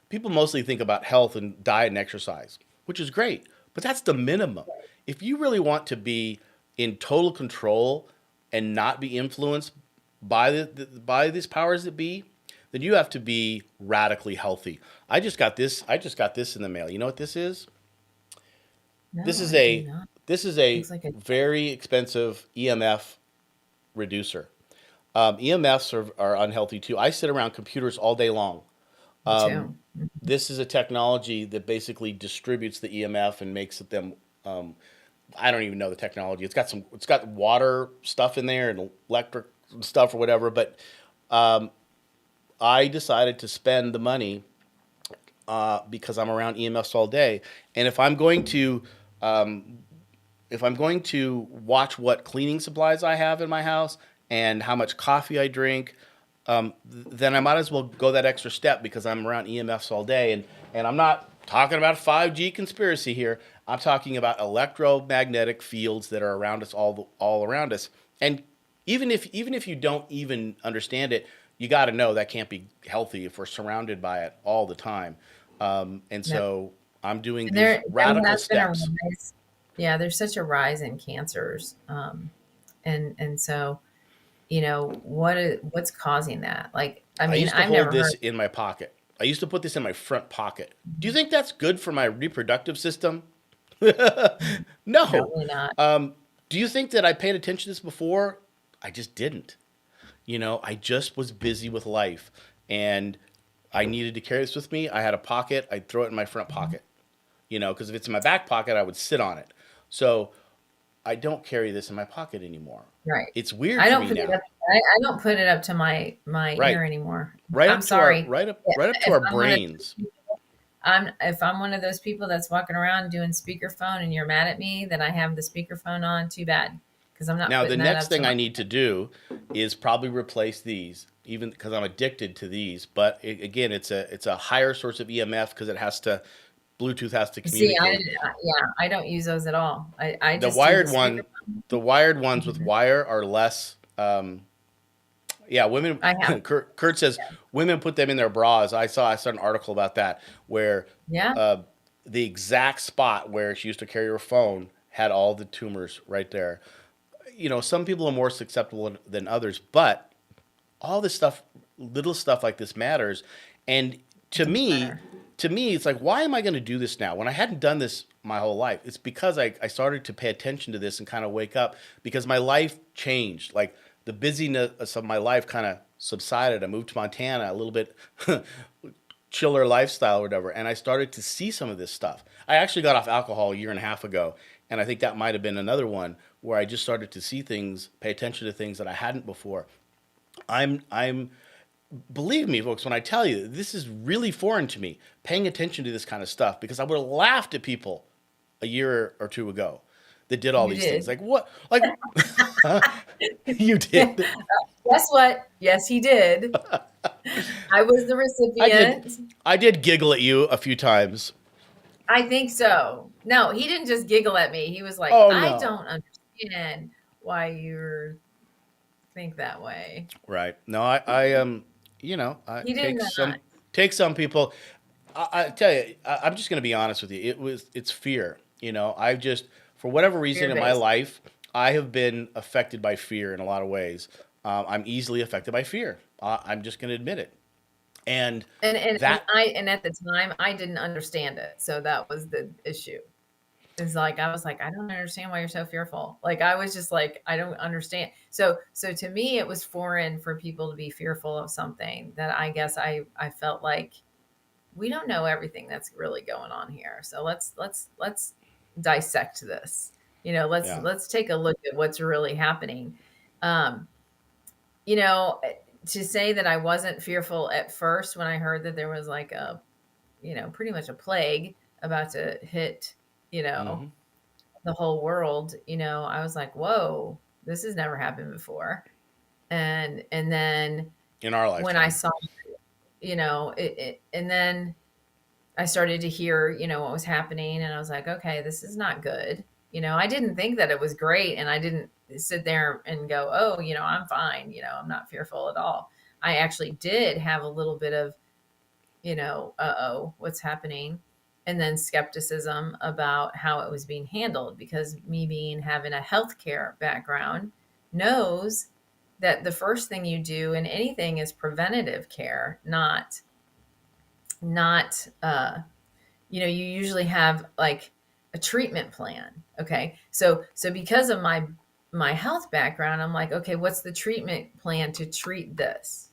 A: people mostly think about health and diet and exercise, which is great, but that's the minimum. If you really want to be in total control and not be influenced by by these powers that be, then you have to be radically healthy. I just got this in the mail. You know what this is?
B: No,
A: This is
B: I do
A: a
B: not.
A: this is a
B: Looks like a
A: very expensive EMF reducer. EMFs are unhealthy too. I sit around computers all day long.
B: me too.
A: This is a technology that basically distributes the EMF and makes them. I don't even know the technology. It's got water stuff in there and electric stuff or whatever. But I decided to spend the money because I'm around EMFs all day. And if I'm going to watch what cleaning supplies I have in my house and how much coffee I drink, then I might as well go that extra step because I'm around EMFs all day. And I'm not talking about 5G conspiracy here. I'm talking about electromagnetic fields that are around us all around us. And even if you don't even understand it, you got to know that can't be healthy if we're surrounded by it all the time. And
B: No.
A: so I'm doing
B: And
A: these
B: there
A: radical
B: has been a
A: steps.
B: rise. Yeah, there's such a rise in cancers. And so, what's causing that? Like, I
A: I
B: mean,
A: used to
B: I've
A: hold
B: never
A: this
B: heard.
A: in my pocket. I used to put this in my front pocket. Do you think that's good for my reproductive system? No.
B: Probably not.
A: Do you think that I paid attention to this before? I just didn't. I just was busy with life and I needed to carry this with me. I had a pocket, I'd throw it in my front pocket, because if it's in my back pocket, I would sit on it. So I don't carry this in my pocket anymore.
B: Right.
A: It's weird
B: I
A: for
B: don't
A: me
B: put it
A: now.
B: up. I don't put it up to my
A: Right.
B: ear anymore.
A: Right
B: I'm
A: up to our
B: sorry.
A: right up to
B: If
A: our
B: I'm one of
A: brains.
B: if I'm one of those people that's walking around doing speakerphone and you're mad at me that I have the speakerphone on, too bad. Because I'm not
A: Now the
B: putting that
A: next
B: up to
A: thing
B: my.
A: I need to do is probably replace these, even because I'm addicted to these. But again, it's a higher source of EMF because Bluetooth has to
B: See,
A: communicate.
B: yeah, I don't use those at all. I
A: The
B: just do the
A: wired
B: speaker.
A: one, the wired ones with wire are less. Yeah, women.
B: I have.
A: Kurt says women put them in their bras. I saw an article about that where
B: Yeah.
A: the exact spot where she used to carry her phone had all the tumors right there. Some people are more susceptible than others, but all this stuff, little stuff like this matters. And to
B: Doesn't
A: me,
B: matter.
A: it's like, why am I going to do this now when I hadn't done this my whole life? It's because I started to pay attention to this and kind of wake up because my life changed. Like the busyness of my life kind of subsided. I moved to Montana, a little bit chiller lifestyle or whatever, and I started to see some of this stuff. I actually got off alcohol a year and a half ago, and I think that might have been another one where I just started to see things, pay attention to things that I hadn't before. I'm believe me, folks, when I tell you this is really foreign to me, paying attention to this kind of stuff because I would have laughed at people a year or two ago that did all
B: You
A: these things.
B: did.
A: Like what? Like you did.
B: Guess what? Yes, he did. I was the
A: I did.
B: recipient.
A: I did giggle at you a few times.
B: I think so. No, he didn't just giggle at me. He was like,
A: Oh
B: I
A: no.
B: don't understand why you think that way.
A: Right. No, I I
B: He did not.
A: take some people. I tell you, I'm just going to be honest with you. It's fear. I've just for whatever reason
B: Fear
A: in my
B: based.
A: life, I have been affected by fear in a lot of ways. I'm easily affected by fear. I'm just going to admit it. And
B: And
A: that
B: at the time I didn't understand it. So that was the issue. Is like, I was like, I don't understand why you're so fearful. Like, I was just like, I don't understand. So to me, it was foreign for people to be fearful of something that I guess I felt like we don't know everything that's really going on here. So let's dissect this.
A: Yeah.
B: Let's take a look at what's really happening. Um, you know, to say that I wasn't fearful at first when I heard that there was like a, pretty much a plague about to hit, you know,
A: Hmm.
B: the whole world, I was like, whoa, this has never happened before. And then
A: In our
B: when I
A: lifetime.
B: saw, and then I started to hear, what was happening, and I was like, okay, this is not good. I didn't think that it was great, and I didn't sit there and go, oh, I'm fine. I'm not fearful at all. I actually did have a little bit of, uh-oh, what's happening? And then skepticism about how it was being handled, because me having a healthcare background knows that the first thing you do in anything is preventative care, not you usually have like a treatment plan. Okay. So because of my health background, I'm like, okay, what's the treatment plan to treat this?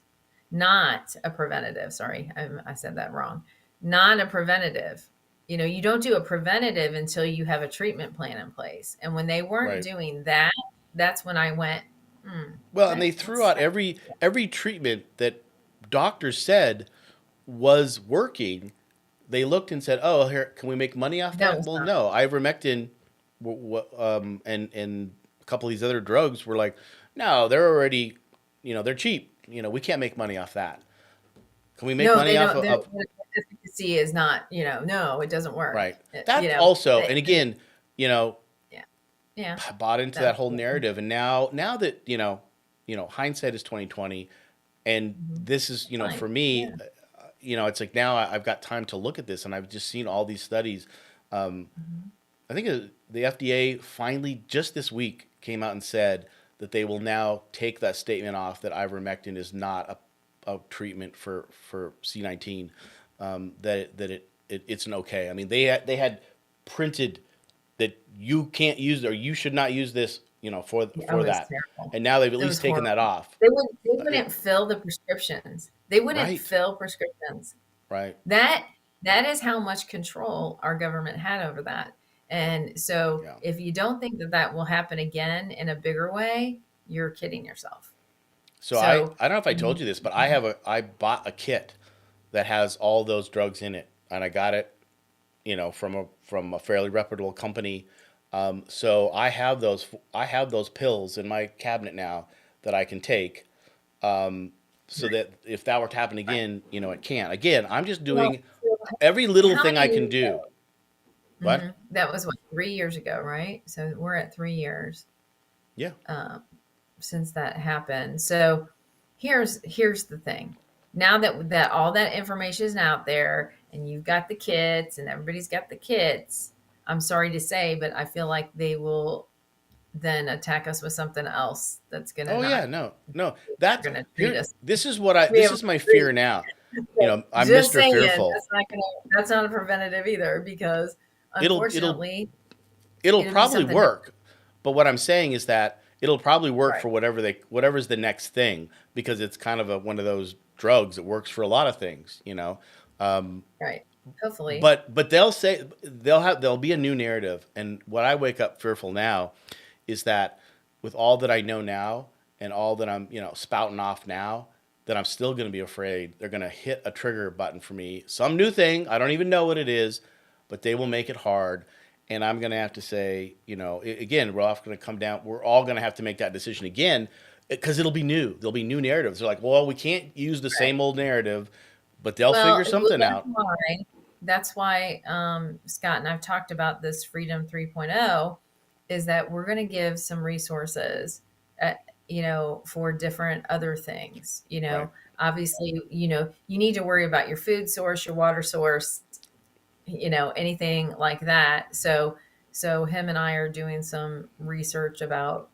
B: Not a preventative. Sorry, I said that wrong. Not a preventative. You don't do a preventative until you have a treatment plan in place. And when they weren't
A: Right.
B: doing that, that's when I went,
A: Well, and
B: okay,
A: they threw out every treatment that doctors said was working. They looked and said, "Oh, here, can we make money off
B: that
A: that?"
B: was
A: Well,
B: not.
A: no. Ivermectin, and a couple of these other drugs were like, "No, they're already, they're cheap. We can't make money off that. Can we make
B: No,
A: money
B: they
A: off
B: don't.
A: of
B: The efficacy is not, no, it doesn't work.
A: right?" That also, and
B: They,
A: again, you know,
B: yeah, yeah,
A: I bought into that
B: that,
A: whole narrative, and now that hindsight is 2020, and
B: mhm,
A: this is
B: it's fine.
A: for me,
B: Yeah.
A: it's like now I've got time to look at this, and I've just seen all these studies.
B: Mhm.
A: I think the FDA finally just this week came out and said that they will now take that statement off that ivermectin is not a treatment for C19. It's an okay. I mean, they had printed that you can't use or you should not use this,
B: Oh,
A: for
B: it was
A: that,
B: terrible.
A: and now they've at
B: It was
A: least taken that
B: horrible.
A: off.
B: They
A: It,
B: wouldn't fill the prescriptions. They wouldn't
A: right,
B: fill prescriptions.
A: right,
B: That that is how much control our government had over that. And so
A: yeah.
B: if you don't think that that will happen again in a bigger way, you're kidding yourself.
A: So
B: So,
A: I don't know if I told you this, but I bought a kit that has all those drugs in it, and I got it, from a fairly reputable company. So I have those pills in my cabinet now that I can take. So that if that were to happen
B: right.
A: again, it can't. Again, I'm just
B: Well,
A: doing
B: so
A: every little
B: how
A: thing
B: many
A: I can
B: years
A: do.
B: ago?
A: What?
B: That was what, 3 years ago, right? So we're at 3 years.
A: Yeah.
B: Um, since that happened. So here's the thing. Now that all that information is out there and you've got the kits and everybody's got the kits, I'm sorry to say, but I feel like they will then attack us with something else that's gonna
A: Oh yeah.
B: not
A: No. No.
B: they're
A: That's
B: gonna treat
A: here.
B: us.
A: This is what I.
B: We
A: This
B: have a
A: is my
B: free,
A: fear now. I'm
B: just
A: Mister
B: saying
A: Fearful.
B: that's not a preventative either, because
A: It'll it'll
B: unfortunately
A: it'll
B: it'll be
A: probably
B: something different.
A: work, but what I'm saying is that it'll probably work
B: Right.
A: for whatever's the next thing, because it's kind of one of those drugs that works for a lot of things.
B: Right. Hopefully.
A: But there'll be a new narrative, and what I wake up fearful now is that with all that I know now and all that I'm spouting off now, that I'm still going to be afraid they're going to hit a trigger button for me, some new thing I don't even know what it is, but they will make it hard, and I'm going to have to say, again, we're all going to come down. We're all going to have to make that decision again, because it'll be new. There'll be new narratives. They're like, well, we can't use the
B: Right.
A: same old narrative, but they'll
B: Well,
A: figure something out.
B: that's why, Scott and I've talked about this Freedom 3.0, is that we're going to give some resources, uh, for different other things.
A: Right.
B: Obviously, you need to worry about your food source, your water source, anything like that. So him and I are doing some research about,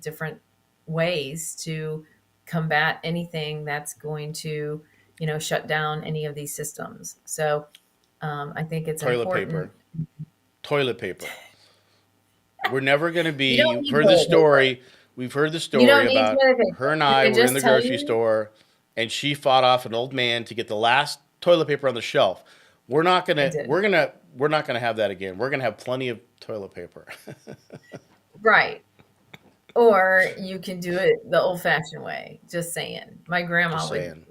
B: different ways to combat anything that's going to, shut down any of these systems. So I think it's
A: Toilet
B: important.
A: paper. toilet paper. We're never going to be.
B: You don't
A: You've
B: need
A: heard the
B: toilet paper.
A: story. We've heard the
B: You don't
A: story
B: need
A: about
B: toilet paper.
A: her and
B: I
A: I
B: can
A: were in
B: just
A: the
B: tell
A: grocery
B: you.
A: store, and she fought off an old man to get the last toilet paper on the shelf. We're not
B: I
A: gonna.
B: did.
A: We're not gonna have that again. We're gonna have plenty of toilet paper.
B: Right. Or you can do it the old-fashioned way. Just saying. My grandma
A: Just
B: would,
A: saying.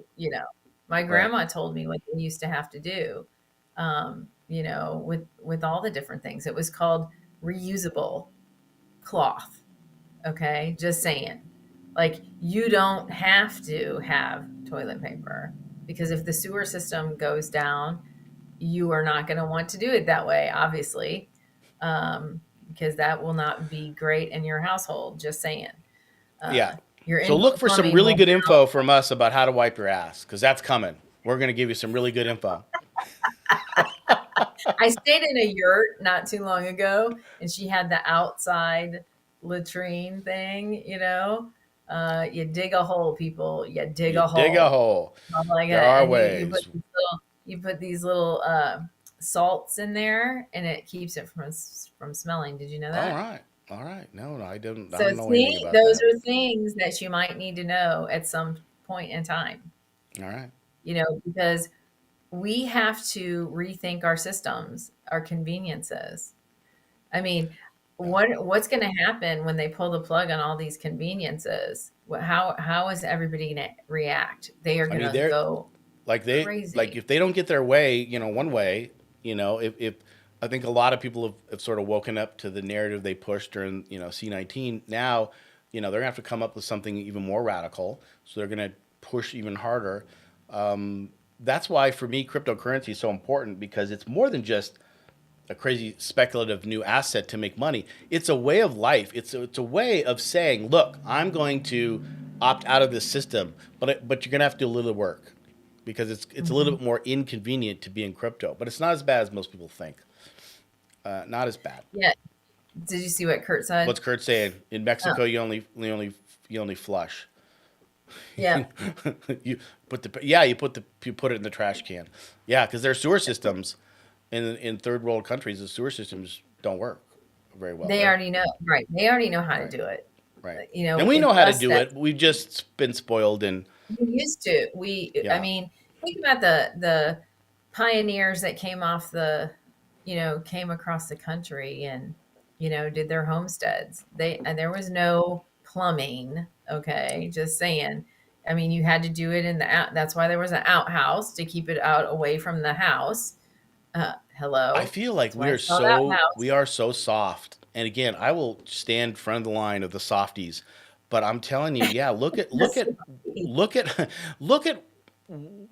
B: my
A: Right.
B: grandma told me what they used to have to do, with all the different things. It was called reusable cloth. Okay, just saying. Like you don't have to have toilet paper because if the sewer system goes down, you are not going to want to do it that way, obviously, because that will not be great in your household. Just saying.
A: Yeah.
B: Your
A: So
B: indoor
A: look for some
B: plumbing
A: really
B: will
A: good info from us about how to wipe your ass, because that's coming. We're gonna give you some really good info.
B: I stayed in a yurt not too long ago, and she had the outside latrine thing. You dig a hole, people. You dig
A: You
B: a
A: dig a
B: hole.
A: hole.
B: Oh my
A: There
B: god!
A: are
B: And
A: ways.
B: you put these little salts in there, and it keeps it from smelling. Did you know
A: All
B: that?
A: right. All right. No, I didn't. I
B: So
A: don't know anything
B: see,
A: about
B: those
A: that.
B: are things that you might need to know at some point in time.
A: All right.
B: Because we have to rethink our systems, our conveniences. I mean, what's going to happen when they pull the plug on all these conveniences? How is everybody going to react? They are
A: I
B: going
A: mean,
B: to
A: they're
B: go
A: like
B: crazy.
A: if they don't get their way, one way, if I think a lot of people have sort of woken up to the narrative they pushed during, C-19. Now, they're gonna have to come up with something even more radical. So they're gonna push even harder. That's why for me, cryptocurrency is so important because it's more than just a crazy speculative new asset to make money. It's a way of life. It's a way of saying, look, I'm going to opt out of this system, but you're gonna have to do a little work because it's a little bit more inconvenient to be in crypto. But it's not as bad as most people think. Not as bad.
B: Yeah. Did you see what Kurt said?
A: What's Kurt saying? In
B: Oh,
A: Mexico, you only flush.
B: yeah.
A: You put it in the trash can. Yeah, because their sewer systems in third world countries, the sewer systems don't work very well,
B: They
A: right?
B: already know, right? They already know how to
A: Right,
B: do it.
A: right. And we
B: It's
A: know how to
B: us
A: do
B: that
A: it. We've just been spoiled and
B: we used to. I
A: yeah.
B: mean, think about the pioneers that came across the country and, did their homesteads. And there was no plumbing. Okay. Just saying. I mean, you had to do it in that's why there was an outhouse to keep it out away from the house.
A: I
B: Hello.
A: feel like
B: That's why it's called outhouse.
A: we are so soft. And again, I will stand front of the line of the softies. But I'm telling you, yeah, look at look at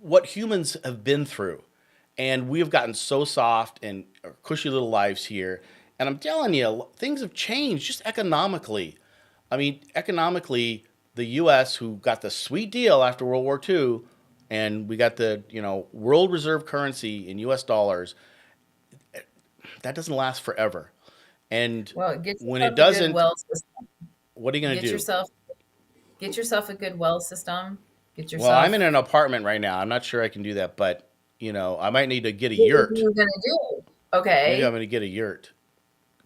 A: what humans have been through. And we have gotten so soft and cushy little lives here. And I'm telling you, things have changed just economically. I mean, economically, the U.S., who got the sweet deal after World War II, and we got the world reserve currency in U.S. dollars, that doesn't last forever. And
B: Well, get
A: when
B: yourself
A: it
B: a good
A: doesn't,
B: well system.
A: what are you going to
B: Get
A: do?
B: yourself get yourself a good well system. Get
A: Well, I'm in
B: yourself
A: an apartment right now. I'm not sure I can do that, but I might need to get a
B: what are
A: yurt.
B: you gonna do?
A: Maybe I'm
B: Okay.
A: going to get a yurt.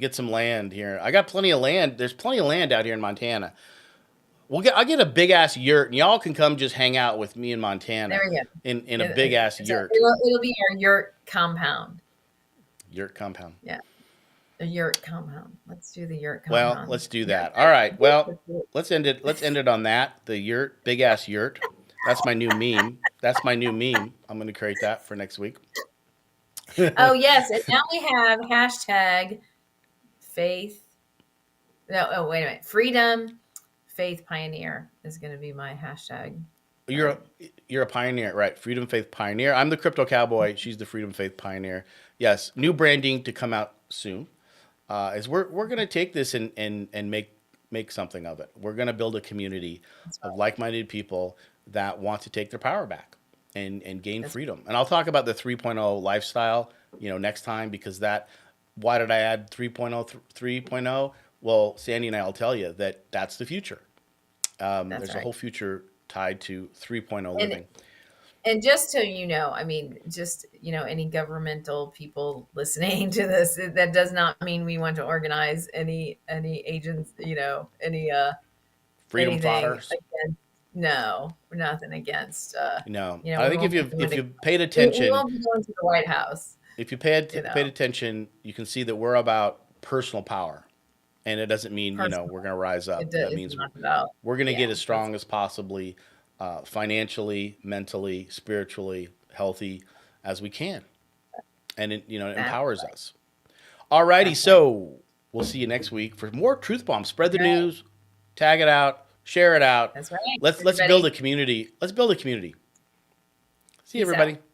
A: Get some land here. I got plenty of land. There's plenty of land out here in Montana. I'll get a big ass yurt, and y'all can come just hang out with me in
B: There
A: Montana
B: we go.
A: in a big ass
B: So
A: yurt.
B: it'll be our yurt compound.
A: Yurt compound.
B: Yeah, a yurt compound. Let's do the yurt
A: Well,
B: compound.
A: let's do that. All right. Well, let's end it. Let's end it on that. The yurt, big ass yurt. That's my new meme. I'm going to create that for next week.
B: Oh yes, and now we have hashtag faith. No, oh wait a minute. Freedom, faith pioneer is going to be my hashtag.
A: You're a pioneer, right? Freedom Faith Pioneer. I'm the crypto cowboy. She's the Freedom Faith Pioneer. Yes, new branding to come out soon. Is we're gonna take this and make something of it. We're gonna build a community of like-minded people that want to take their power back and gain freedom. And I'll talk about the 3.0 lifestyle, next time because why did I add 3.0? Well, Sandy and I will tell you that's the future.
B: That's
A: There's a
B: right.
A: whole future tied to 3.0
B: And
A: living.
B: And just so you know, I mean, just, any governmental people listening to this, that does not mean we want to organize any agents, any
A: Freedom
B: anything
A: fodders.
B: against. No, nothing against.
A: No, I
B: We
A: think
B: won't be
A: if
B: going
A: you
B: to,
A: paid
B: we
A: attention,
B: won't be going to the White House.
A: if you
B: You
A: paid
B: know,
A: attention, you can see that we're about personal power, and it doesn't mean
B: personal.
A: we're going to rise up. That
B: It's
A: means
B: not about.
A: we're going to get
B: Yeah,
A: as strong as possibly, financially, mentally, spiritually healthy as we can, and it it
B: that's
A: empowers
B: right.
A: us. Alrighty,
B: That's right.
A: so we'll see you next week for more Truth Bombs. Spread the
B: Right.
A: news, tag it out, share it out.
B: That's right.
A: Let's build a community. Let's build a community. See you,
B: Peace out.
A: everybody.